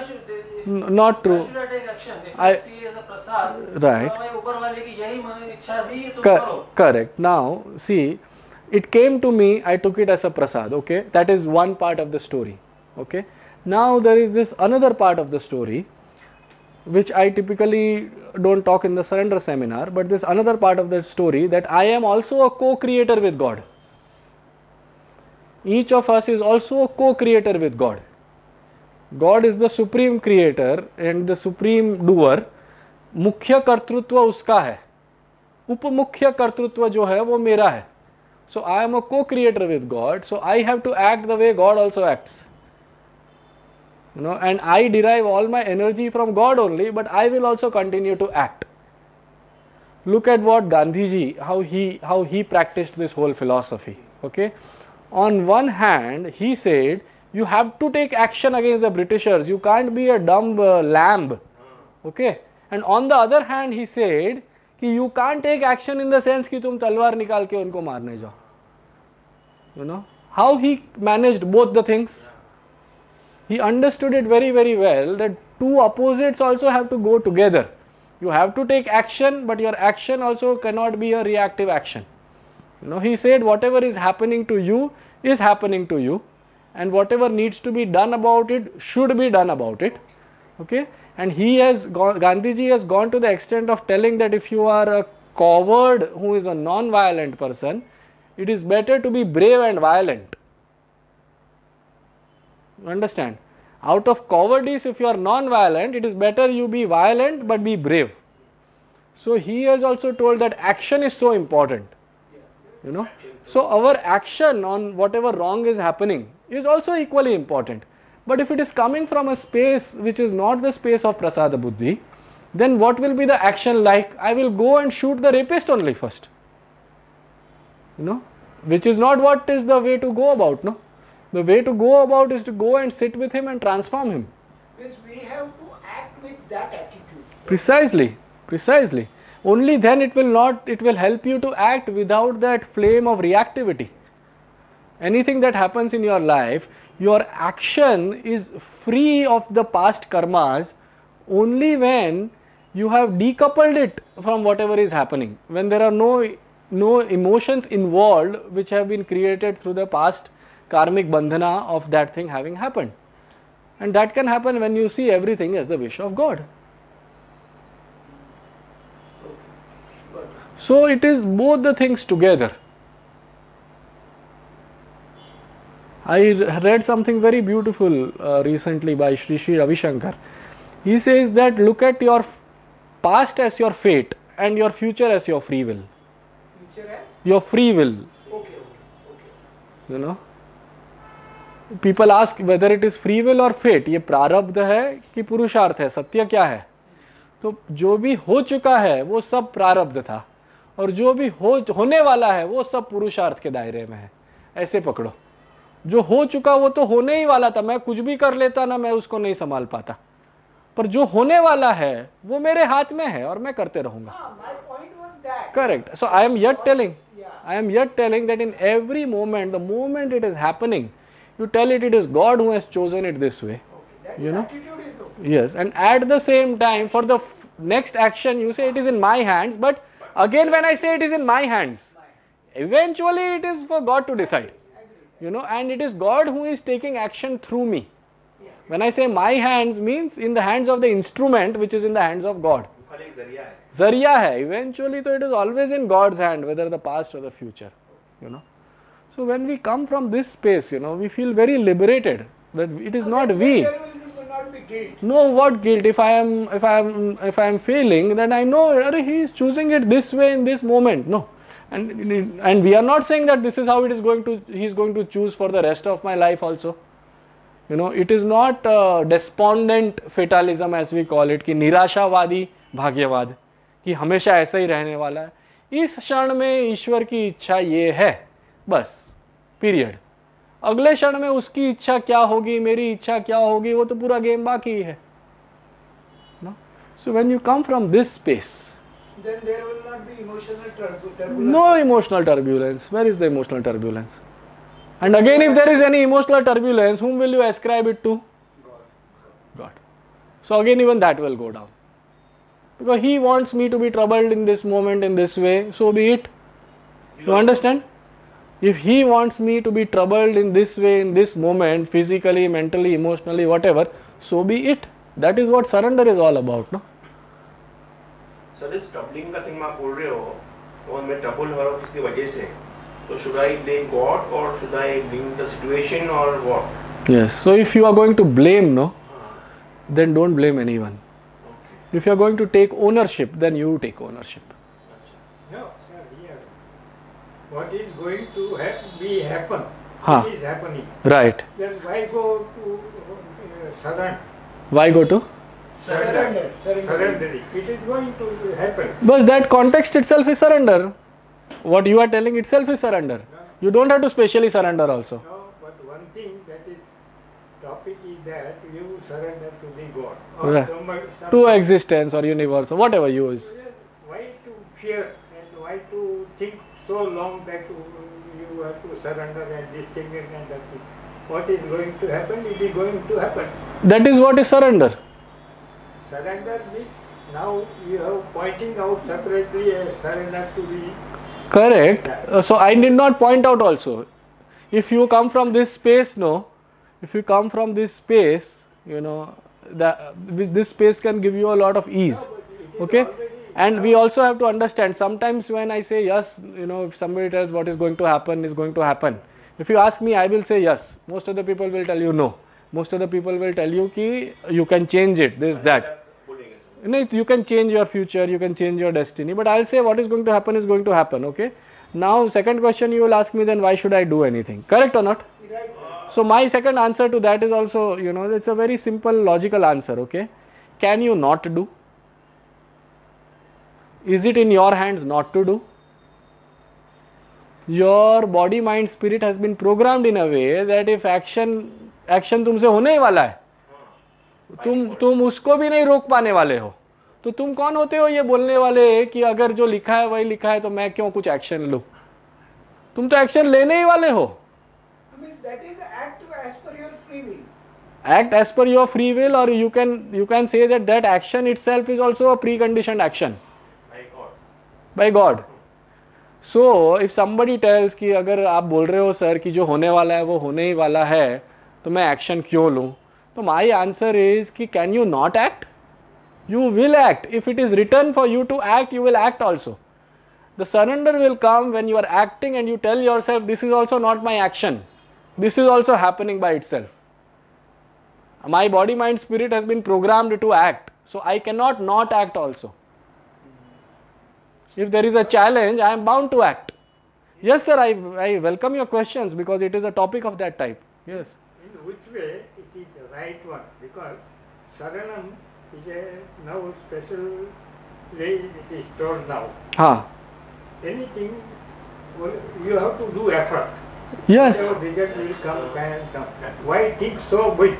Not true. Why should I take action? If I see as a prasad, Right. ऊपर वाले की यही मन इच्छा थी, तुम करो. Correct. Now, see, it came to me, I took it as a prasad, okay? That is one part of the story, okay? Now, there is this another part of the story, which I typically don't talk in the surrender seminar, but this another part of the story that I am also a co-creator with God. Each of us is also a co-creator with God. God is the supreme creator and the supreme doer. मुख्य कर्तृत्व उसका है, उपमुख्य कर्तृत्व जो है वो मेरा है. So I am a co-creator with God, so I have to act the way God also acts. You know, and I derive all my energy from God only, but I will also continue to act. Look at what Gandhiji, how he practiced this whole philosophy. Okay, on one hand he said you have to take action against the Britishers. You can't be a dumb lamb. Okay. And on the other hand he said कि you can't take action in the sense कि तुम तलवार निकाल के उनको मारने जाओ. You know how he managed both the things. He understood it very, very well that two opposites also have to go together. You have to take action, but your action also cannot be a reactive action. You know, he said whatever is happening to you is happening to you, and whatever needs to be done about it should be done about it. Okay. And Gandhiji has gone to the extent of telling that if you are a coward who is a non-violent person, it is better to be brave and violent. You understand? Out of cowardice, if you are non-violent, it is better you be violent but be brave. So he has also told that action is so important. You know, so our action on whatever wrong is happening is also equally important. But if it is coming from a space which is not the space of prasada buddhi, then what will be the action like? I will go and shoot the rapist only first. You know, which is not what is the way to go about, no? The way to go about is to go and sit with him and transform him. Means we have to act with that attitude. Precisely, precisely. Only then it will help you to act without that flame of reactivity. Anything that happens in your life, your action is free of the past karmas only when you have decoupled it from whatever is happening. When there are no emotions involved which have been created through the past karmic bandhana of that thing having happened. And that can happen when you see everything as the wish of God. So it is both the things together. I read something very beautiful recently by Sri Ravi Shankar. He says that look at your past as your fate and your future as your free will. Future as? Your free will. Okay. You know, people ask whether it is free will or fate. ये प्रारब्ध है कि पुरुषार्थ है, सत्य क्या है? तो जो भी हो चुका है वो सब प्रारब्ध था, और जो भी होने वाला है वो सब पुरुषार्थ के दायरे में है. ऐसे पकड़ो. जो हो चुका वो तो होने ही वाला था, मैं कुछ भी कर लेता ना, मैं उसको नहीं संभाल पाता. पर जो होने वाला है वो मेरे हाथ में है और मैं करते रहूंगा. My point was that. Correct. So I am yet telling that in every moment, the moment it is happening, you tell it is God who has chosen it this way. That You know? attitude is okay. Yes, and at the same time, for the next action, you say it is in my hands. But again, when I say it is in my hands, eventually it is for God to decide. You know, and it is God who is taking action through me. When I say my hands, means in the hands of the instrument, which is in the hands of God. Zariya hai. Eventually, so it is always in God's hand, whether the past or the future. You know. So when we come from this space, you know, we feel very liberated. That it is not we. There will not be guilt. No, what guilt? If I am failing, then I know he is choosing it this way in this moment. No, and we are not saying that this is how it is going to. He is going to choose for the rest of my life also. You know, it is not despondent fatalism as we call it, कि निराशावादी भाग्यवाद, कि हमेशा ऐसा ही रहने वाला है. इस क्षण में ईश्वर की इच्छा ये है, बस, पीरियड. अगले क्षण में उसकी इच्छा क्या होगी, मेरी इच्छा क्या होगी, वो तो पूरा गेम बाकी ही है. So when you come from this space, Then there will not be emotional turbulence. no emotional turbulence. Where is the emotional turbulence? And again, if there is any emotional turbulence, whom will you ascribe it to? God. So again, even that will go down. Because he wants me to be troubled in this moment in this way, so be it. You understand? If he wants me to be troubled in this way, in this moment, physically, mentally, emotionally, whatever, so be it. That is what surrender is all about, no? So this troubling का thing आप बोल रहे हो, और मैं trouble हो रहा हूँ किसकी वजह से, so should I blame God or should I blame the situation or what? Yes. So if you are going to blame, no, then don't blame anyone. Okay. If you are going to take ownership, then you take ownership. No, sir, here. What is going to happen? Huh. It is happening. Right. Then why go to surrender? Why go to? Surrender. Surrendering. It is going to happen. But that context itself is surrender. What you are telling itself is surrender. You don't have to specially surrender also. No, but one thing that is topic is that you surrender to the God or Right. somebody. To existence or universe or whatever you use. Why to fear and why to think so long that you have to surrender and this thing and that thing? What is going to happen? It is going to happen. That is what is surrender. Surrender means now you are pointing out separately as surrender to the. Correct. So I did not point out also. If you come from this space, no. If you come from this space, you know, this space can give you a lot of ease. Okay. And we also have to understand, sometimes when I say yes, you know, if somebody tells what is going to happen is going to happen. If you ask me, I will say yes. Most of the people will tell you no. Most of the people will tell you ki you can change it, this, that. No, you can change your future, you can change your destiny. But I'll say what is going to happen is going to happen. Okay. Now, second question you will ask me, then why should I do anything? Correct or not? Right. So my second answer to that is also, you know, it's a very simple logical answer. Okay. Can you not do? Is it in your hands not to do? Your body, mind, spirit has been programmed in a way that if action तुमसे होने ही वाला है, तुम उसको भी नहीं रोक पाने वाले हो, तो तुम कौन होते हो ये बोलने वाले कि अगर जो लिखा है वही लिखा है तो मैं क्यों कुछ एक्शन लूं? तुम तो एक्शन लेने ही वाले हो. Means that is act as per your free will. Act as per your free will, or you can say that action itself is also a preconditioned action by God. So if somebody tells कि अगर आप बोल रहे हो sir कि जो होने वाला है वो होने ही वाला है तो मैं एक्शन क्यों लूं, तो So my answer is ki can you not act? You will act. If it is written for you to act, you will act also. The surrender will come when you are acting and you tell yourself, this is also not my action. This is also happening by itself. My body, mind, spirit has been programmed to act. So I cannot not act also. If there is a challenge, I am bound to act. Yes, sir, I welcome your questions because it is a topic of that type. Yes. In which way it is the right one? Because Saranam is a now special way it is told now. Anything, you have to do effort. Yes. Whatever result will come, can come. Why think so big?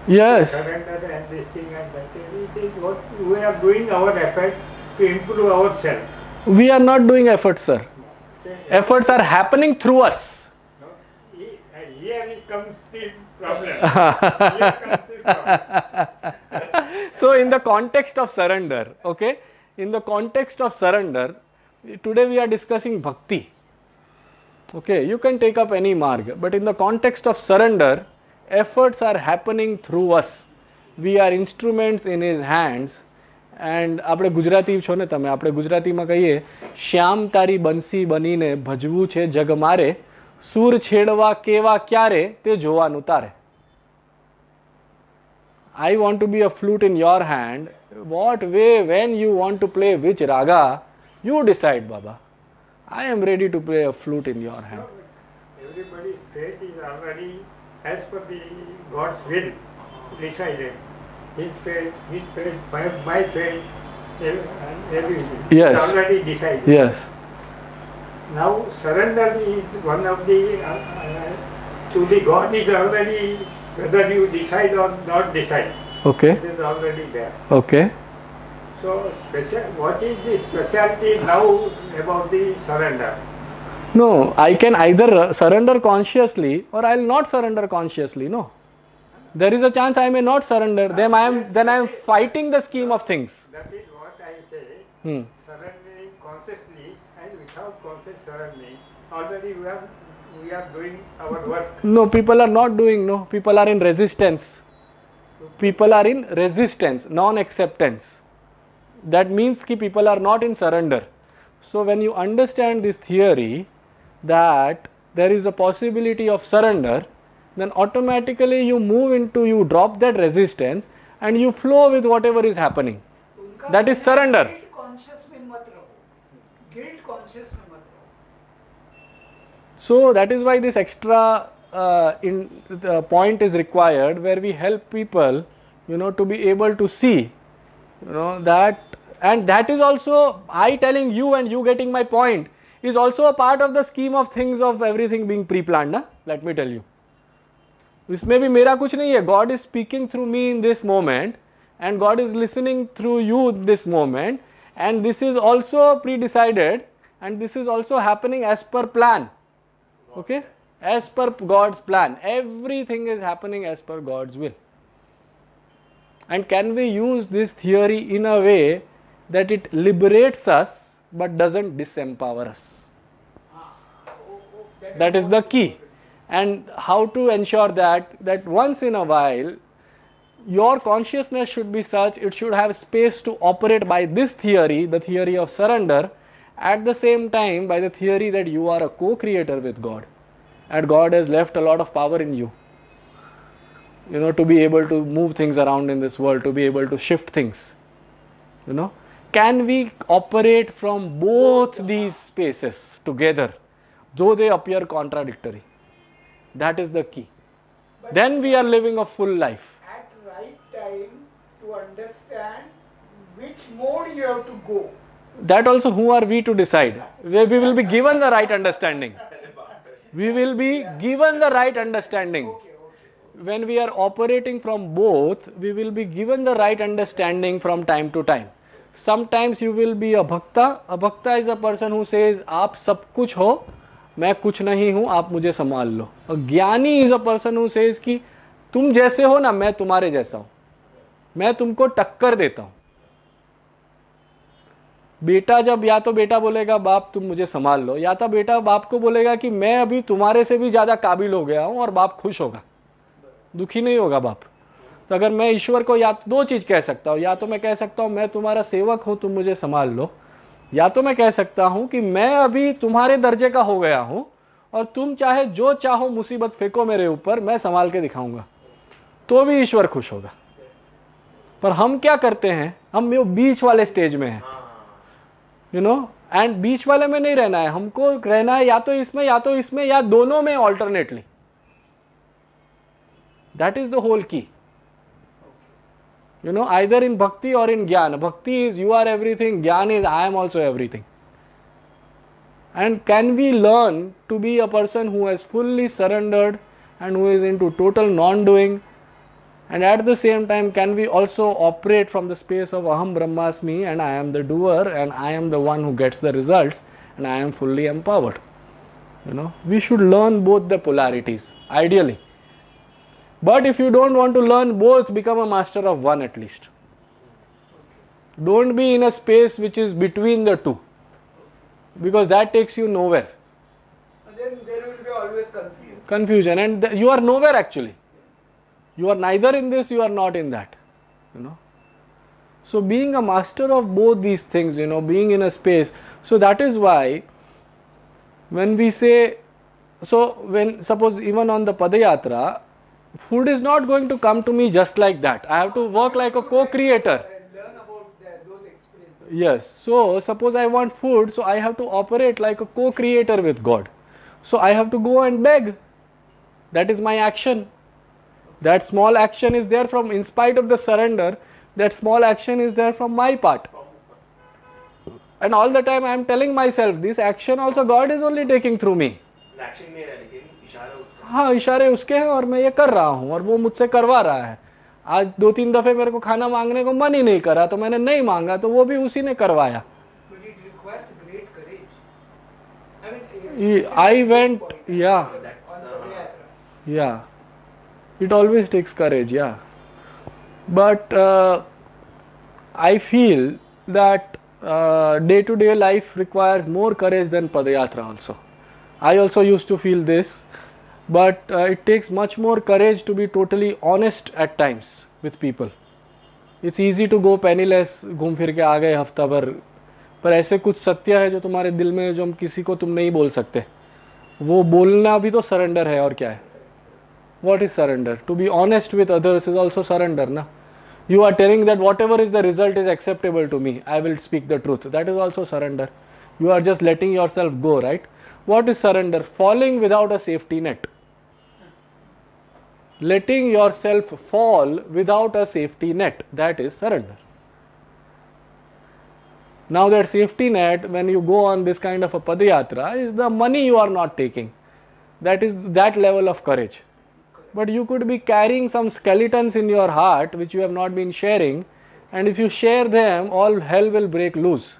Yes. Surrender and this thing and that thing. It is what we are doing our effort to improve ourselves. We are not doing efforts, sir. Efforts are happening through us. No, here it comes the problem. Here comes the problem. So in the context of surrender, okay, in the context of surrender, today we are discussing bhakti. Okay, you can take up any marg, but in the context of surrender, efforts are happening through us. We are instruments in his hands. And આપણે ગુજરાતી છો ને તમે, આપણે ગુજરાતીમાં કહીએ શ્યામ તારી બંસી બનીને ભજવું છે જગ મારે, સૂર છેડવા કેવા ક્યારે તે જોવાનું તારે. I want to be a flute in your hand. What way, when you want to play which raga, you decide, Baba. I am ready to play a flute in your hand. Everybody's fate is already as per the God's will decided. His fate, my fate, and everything. Yes. It's already decided. Yes. Now surrender is one of the to the God is already, whether you decide or not decide. Okay. It is already there. Okay. So what is the specialty now about the surrender? No, I can either surrender consciously or I will not surrender consciously. No. There is a chance I may not surrender. Then I am fighting the scheme of things. That is what I say. Surrendering consciously and without conscious surrendering, already we are doing our work. No, people are not doing. No, people are in resistance. People are in resistance, non-acceptance. That means that people are not in surrender. So when you understand this theory that there is a possibility of surrender, then automatically you move into, you drop that resistance and you flow with whatever is happening. That is surrender. Guilt conscious में मत रहो. Guilt conscious में मत रहो. So that is why this extra point is required, where we help people, to be able to see, that, and that is also, I telling you and you getting my point is also a part of the scheme of things of everything being pre-planned. Na? Let me tell you. इसमें भी मेरा कुछ नहीं है. God is speaking through me in this moment and God is listening through you this moment, and this is also pre-decided and this is also happening as per plan. Okay? As per God's plan. Everything is happening as per God's will. And can we use this theory in a way that it liberates us but doesn't disempower us? That is the key. And how to ensure that once in a while your consciousness should be such, it should have space to operate by this theory, the theory of surrender, at the same time by the theory that you are a co-creator with God and God has left a lot of power in you, to be able to move things around in this world, to be able to shift things. Can we operate from both these spaces together, though they appear contradictory? That is the key. But Then we are living a full life. at right time to understand which mode you have to go. That also, who are we to decide? We will be given the right understanding. We will be given the right understanding. Okay. When we are operating from both, we will be given the right understanding from time to time. Sometimes you will be a bhakta. A bhakta is a person who says, आप सब कुछ हो, मैं कुछ नहीं हूँ, आप मुझे संभाल लो. A ज्ञानी is a person who says कि तुम जैसे हो ना, मैं तुम्हारे जैसा हूँ, मैं तुमको टक्कर देता हूँ. बेटा जब या तो बेटा बोलेगा बाप तुम मुझे संभाल लो, या तो बेटा बाप को बोलेगा कि मैं अभी तुम्हारे से भी ज़्यादा काबिल हो गया हूँ, और बाप खुश होगा, दुखी नहीं होगा बाप. तो अगर मैं ईश्वर को या तो दो चीज कह सकता हूँ, या तो मैं कह सकता हूँ मैं तुम्हारा सेवक हूँ, तुम मुझे संभाल लो, या तो मैं कह सकता हूँ कि मैं अभी तुम्हारे दर्जे का हो गया हूँ और तुम चाहे जो चाहो मुसीबत फेंको मेरे ऊपर, मैं संभाल के दिखाऊंगा, तो भी ईश्वर खुश होगा। पर हम क्या करते हैं, हम वो बीच वाले स्टेज में हैं, यू नो, एंड बीच वाले में नहीं रहना है, हमको रहना है या तो इसमें या तो इसमें या दोनों में alternately. That is the whole key, you know, either in bhakti or in jnana. Bhakti is you are everything, jnana is I am also everything. And can we learn to be a person who has fully surrendered and who is into total non-doing, and at the same time can we also operate from the space of aham brahmasmi and I am the doer and I am the one who gets the results and I am fully empowered. You know, we should learn both the polarities ideally. But if you don't want to learn both, become a master of one at least. Don't be in a space which is between the two, because that takes you nowhere. And then there will be always confusion. Confusion, and you are nowhere actually. You are neither in this, you are not in that. You know. So being a master of both these things, you know, being in a space. So that is why when we say, so when suppose even on the Padyatra, food is not going to come to me just like that. I have to work like a co-creator. And learn about those experiences. Yes. So suppose I want food, so I have to operate like a co-creator with God. So I have to go and beg. That is my action. That small action is there from, in spite of the surrender, that small action is there from my part. And all the time I am telling myself, this action also God is only taking through me. Action में है लेकिन इशारा उसका। हाँ, इशारे उसके हैं और मैं ये कर रहा हूँ और वो मुझसे करवा रहा है। आज 2-3 दफे मेरे को खाना मांगने को मन ही नहीं करा, तो मैंने नहीं मांगा, तो वो भी उसी ने करवाया। But it requires great courage. I mean, I went, yeah, on Padyatra. yeah, it always takes courage, yeah. But I feel that day-to-day life requires more courage than Padyatra also. I also used to feel this, but it takes much more courage to be totally honest at times with people. It's easy to go penniless, घूम फिर के आ गए हफ्ता भर, पर ऐसे कुछ सत्य है जो तुम्हारे दिल में, जो हम किसी को तुम नहीं बोल सकते, वो बोलना भी तो सरेंडर है। और क्या है? What is surrender? To be honest with others is also surrender, na? You are telling that whatever is the result is acceptable to me, I will speak the truth. That is also surrender. You are just letting yourself go, right? What is surrender? Falling without a safety net. Letting yourself fall without a safety net. That is surrender. Now that safety net, when you go on this kind of a Padyatra, is the money you are not taking. That is that level of courage. But you could be carrying some skeletons in your heart which you have not been sharing, and if you share them, all hell will break loose.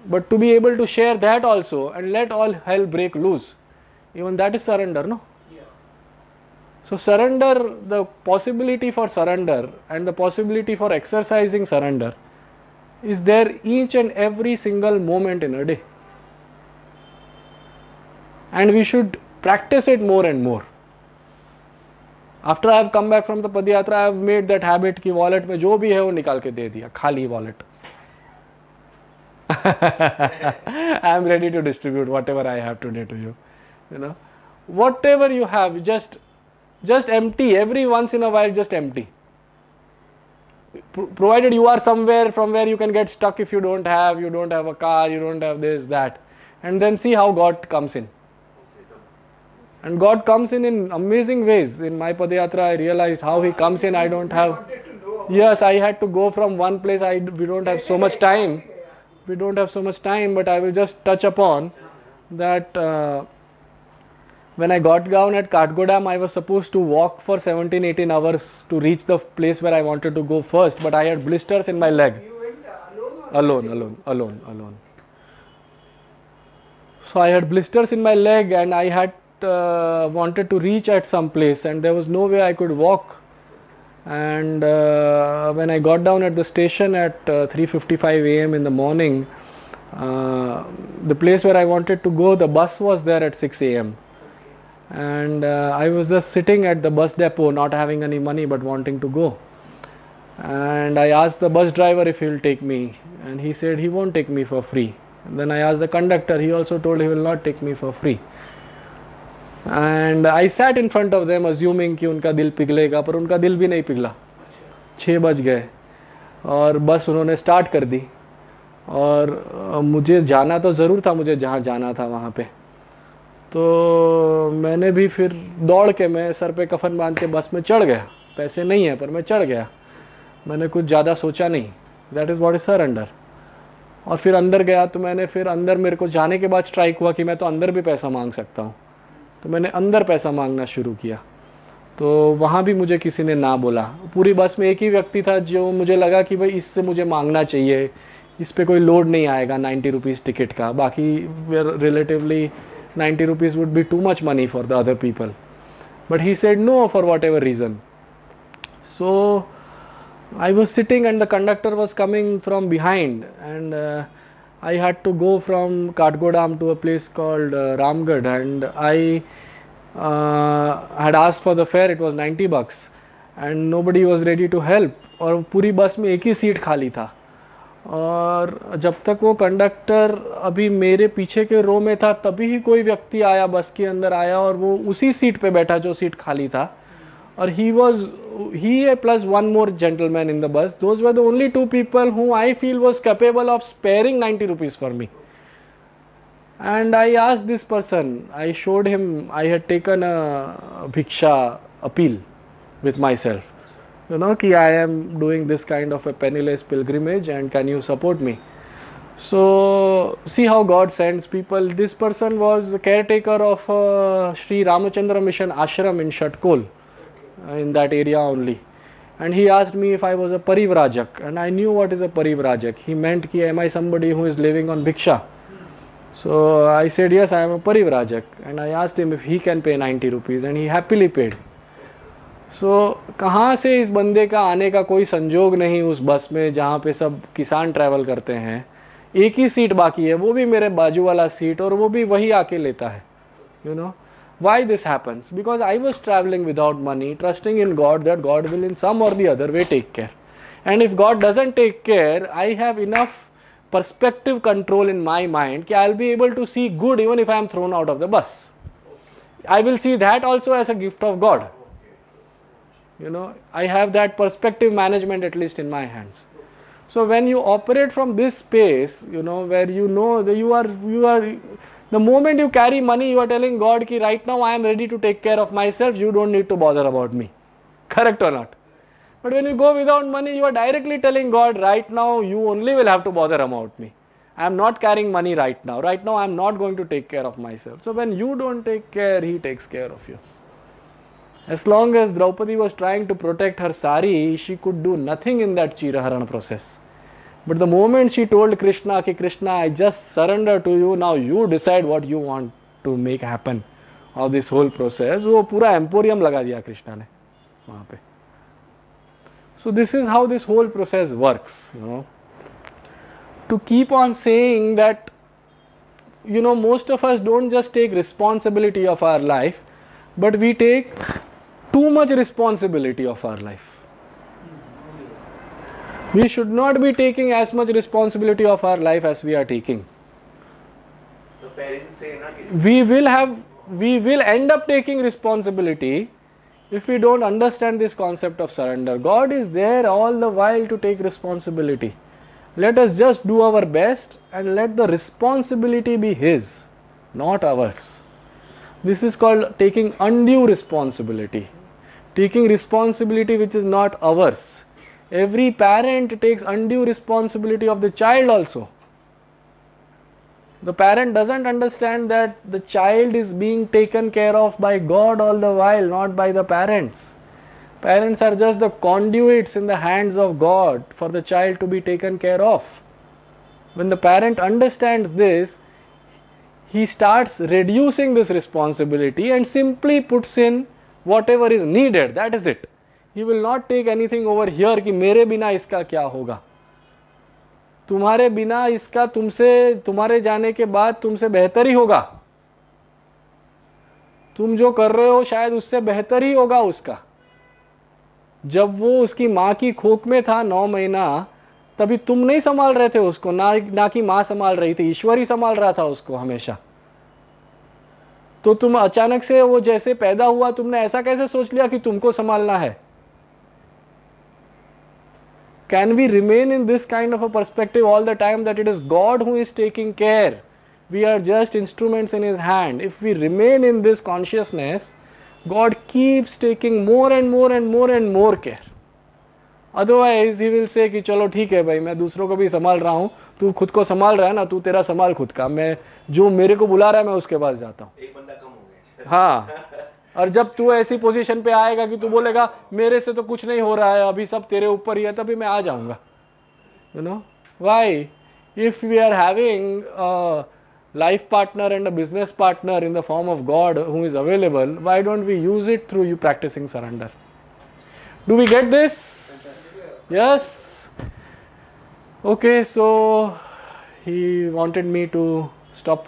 But to be able to share that also and let all hell break loose, even that is surrender, no? Yeah. So surrender, the possibility for surrender and the possibility for exercising surrender is there each and every single moment in a day. And we should practice it more and more. After I have come back from the Padyatra, I have made that habit कि wallet में जो भी है वो निकाल के दे दिया, खाली wallet. I am ready to distribute whatever I have today to you. You know, whatever you have, just empty. Every once in a while, just empty. Provided you are somewhere from where you can get stuck if you don't have a car, you don't have this, that, and then see how God comes in. And God comes in amazing ways. In my Padyatra, I realized how He comes in. I don't have. Yes, I had to go from one place. We don't have so much time. We don't have so much time, but I will just touch upon that. When I got down at Kathgodam, I was supposed to walk for 17-18 hours to reach the place where I wanted to go first, but I had blisters in my leg. You went alone or Alone. So I had blisters in my leg, and I had wanted to reach at some place, and there was no way I could walk. And when I got down at the station at 3:55 a.m. in the morning, the place where I wanted to go, the bus was there at 6 a.m. and I was just sitting at the bus depot, not having any money but wanting to go. And I asked the bus driver if he will take me, and he said he won't take me for free. And then I asked the conductor, he also told he will not take me for free. And I sat in front of them assuming कि उनका दिल पिघलेगा, पर उनका दिल भी नहीं पिघला. 6 बज गए और बस उन्होंने स्टार्ट कर दी, और मुझे जाना तो ज़रूर था, मुझे जहाँ जाना था वहाँ पे. तो मैंने भी फिर दौड़ के, मैं सर पे कफन बांध के बस में चढ़ गया. पैसे नहीं है पर मैं चढ़ गया, मैंने कुछ ज़्यादा सोचा नहीं. That is what is surrender. और फिर अंदर गया तो मैंने फिर अंदर, मेरे को जाने के बाद स्ट्राइक हुआ कि मैं तो अंदर भी पैसा मांग सकता हूँ. तो मैंने अंदर पैसा मांगना शुरू किया. तो वहाँ भी मुझे किसी ने ना बोला. पूरी बस में एक ही व्यक्ति था जो मुझे लगा कि भाई इससे मुझे मांगना चाहिए, इस पर कोई लोड नहीं आएगा 90 रुपीज़ टिकट का. बाकी relatively 90 rupees would be too much money for the other people. But he said no for whatever reason. So I was sitting and the conductor was coming from behind, and I had to go from Katgodam to a place called Ramgarh, and I had asked for the fare. It was 90 bucks and nobody was ready to help. और पूरी बस में एक ही seat खाली था. और जब तक वो कंडक्टर अभी मेरे पीछे के रो में था, तभी ही कोई व्यक्ति आया, बस के अंदर आया, और वो उसी सीट पे बैठा जो सीट खाली था. और he plus one more gentleman in the bus. Those were the only 2 people whom I feel was capable of sparing 90 rupees for me. And I asked this person, I showed him, I had taken a bhiksha appeal with myself. You know, कि I am doing this kind of a penniless pilgrimage and can you support me? So see how God sends people. This person was a caretaker of Sri Ramachandra Mission Ashram in Shatkol, in that area only. And he asked me if I was a parivrajak, and I knew what is a parivrajak. He meant कि am I somebody who is living on bhiksha? So I said yes, I am a parivrajak, and I asked him if he can pay 90 rupees, and he happily paid. So कहाँ से इस बंदे का आने का कोई संजोग नहीं उस बस में जहाँ पे सब किसान ट्रैवल करते हैं. एक ही सीट बाकी है, वो भी मेरे बाजू वाला सीट, और वो भी वही आके लेता है. You know why this happens? Because I was traveling without money, trusting in God that God will in some or the other way take care. And if God doesn't take care, I have enough perspective control in my mind that I'll be able to see good even if I am thrown out of the bus. I will see that also as a gift of God. You know, I have that perspective management at least in my hands. So when you operate from this space, you know, where you know that you are, the moment you carry money, you are telling God ki right now I am ready to take care of myself, you don't need to bother about me. Correct or not? But when you go without money, you are directly telling God right now you only will have to bother about me. I am not carrying money right now. Right now I am not going to take care of myself. So when you don't take care, He takes care of you. As long as Draupadi was trying to protect her sari, she could do nothing in that Chiraharana process. But the moment she told Krishna, ki Krishna, I just surrender to you, now you decide what you want to make happen of this whole process, वो पूरा emporium लगा दिया कृष्णा ने वहाँ पे. So this is how this whole process works, you know. To keep on saying that, you know, most of us don't just take responsibility of our life, but we take too much responsibility of our life. We should not be taking as much responsibility of our life as we are taking. The parents say, we will end up taking responsibility if we don't understand this concept of surrender. God is there all the while to take responsibility. Let us just do our best and let the responsibility be His, not ours. This is called taking undue responsibility. Taking responsibility which is not ours. Every parent takes undue responsibility of the child also. The parent doesn't understand that the child is being taken care of by God all the while, not by the parents. Parents are just the conduits in the hands of God for the child to be taken care of. When the parent understands this, he starts reducing this responsibility and simply puts in whatever is needed. That is it. He will not take anything over here कि मेरे बिना इसका क्या होगा, तुम्हारे बिना इसका तुमसे, तुम्हारे जाने के बाद तुमसे बेहतर ही होगा. तुम जो कर रहे हो शायद उससे बेहतर ही होगा उसका। जब वो उसकी माँ की खोख में था 9 महीना, तभी तुम नहीं संभाल रहे थे उसको, ना कि माँ संभाल रही थी, ईश्वर ही संभाल रहा था उसको हमेशा। तो तुम अचानक से वो जैसे पैदा हुआ, तुमने ऐसा कैसे सोच लिया कि तुमको संभालना है? Can we remain in this kind of a perspective all the time, that it is God who is taking care? We are just instruments in His hand. If we remain in this consciousness, God keeps taking more and more and more and more care. Otherwise, He will say कि चलो ठीक है भाई, मैं दूसरों को भी संभाल रहा हूँ, तू खुद को संभाल रहा है ना, तू तेरा संभाल खुद का, मैं जो मेरे को बुला रहा है मैं उसके पास जाता हूँ। एक बंदा कम हो गया। हाँ, और जब तू ऐसी पोजीशन पे आएगा कि तू बोलेगा मेरे से तो कुछ नहीं हो रहा है, अभी सब तेरे ऊपर ही है, तभी मैं आ जाऊंगा। You know why? If we are having a life partner and a business partner in the form of God who is available, why don't we use it through you practicing surrender? Do we get this? Yes? Okay, so he wanted me to stop for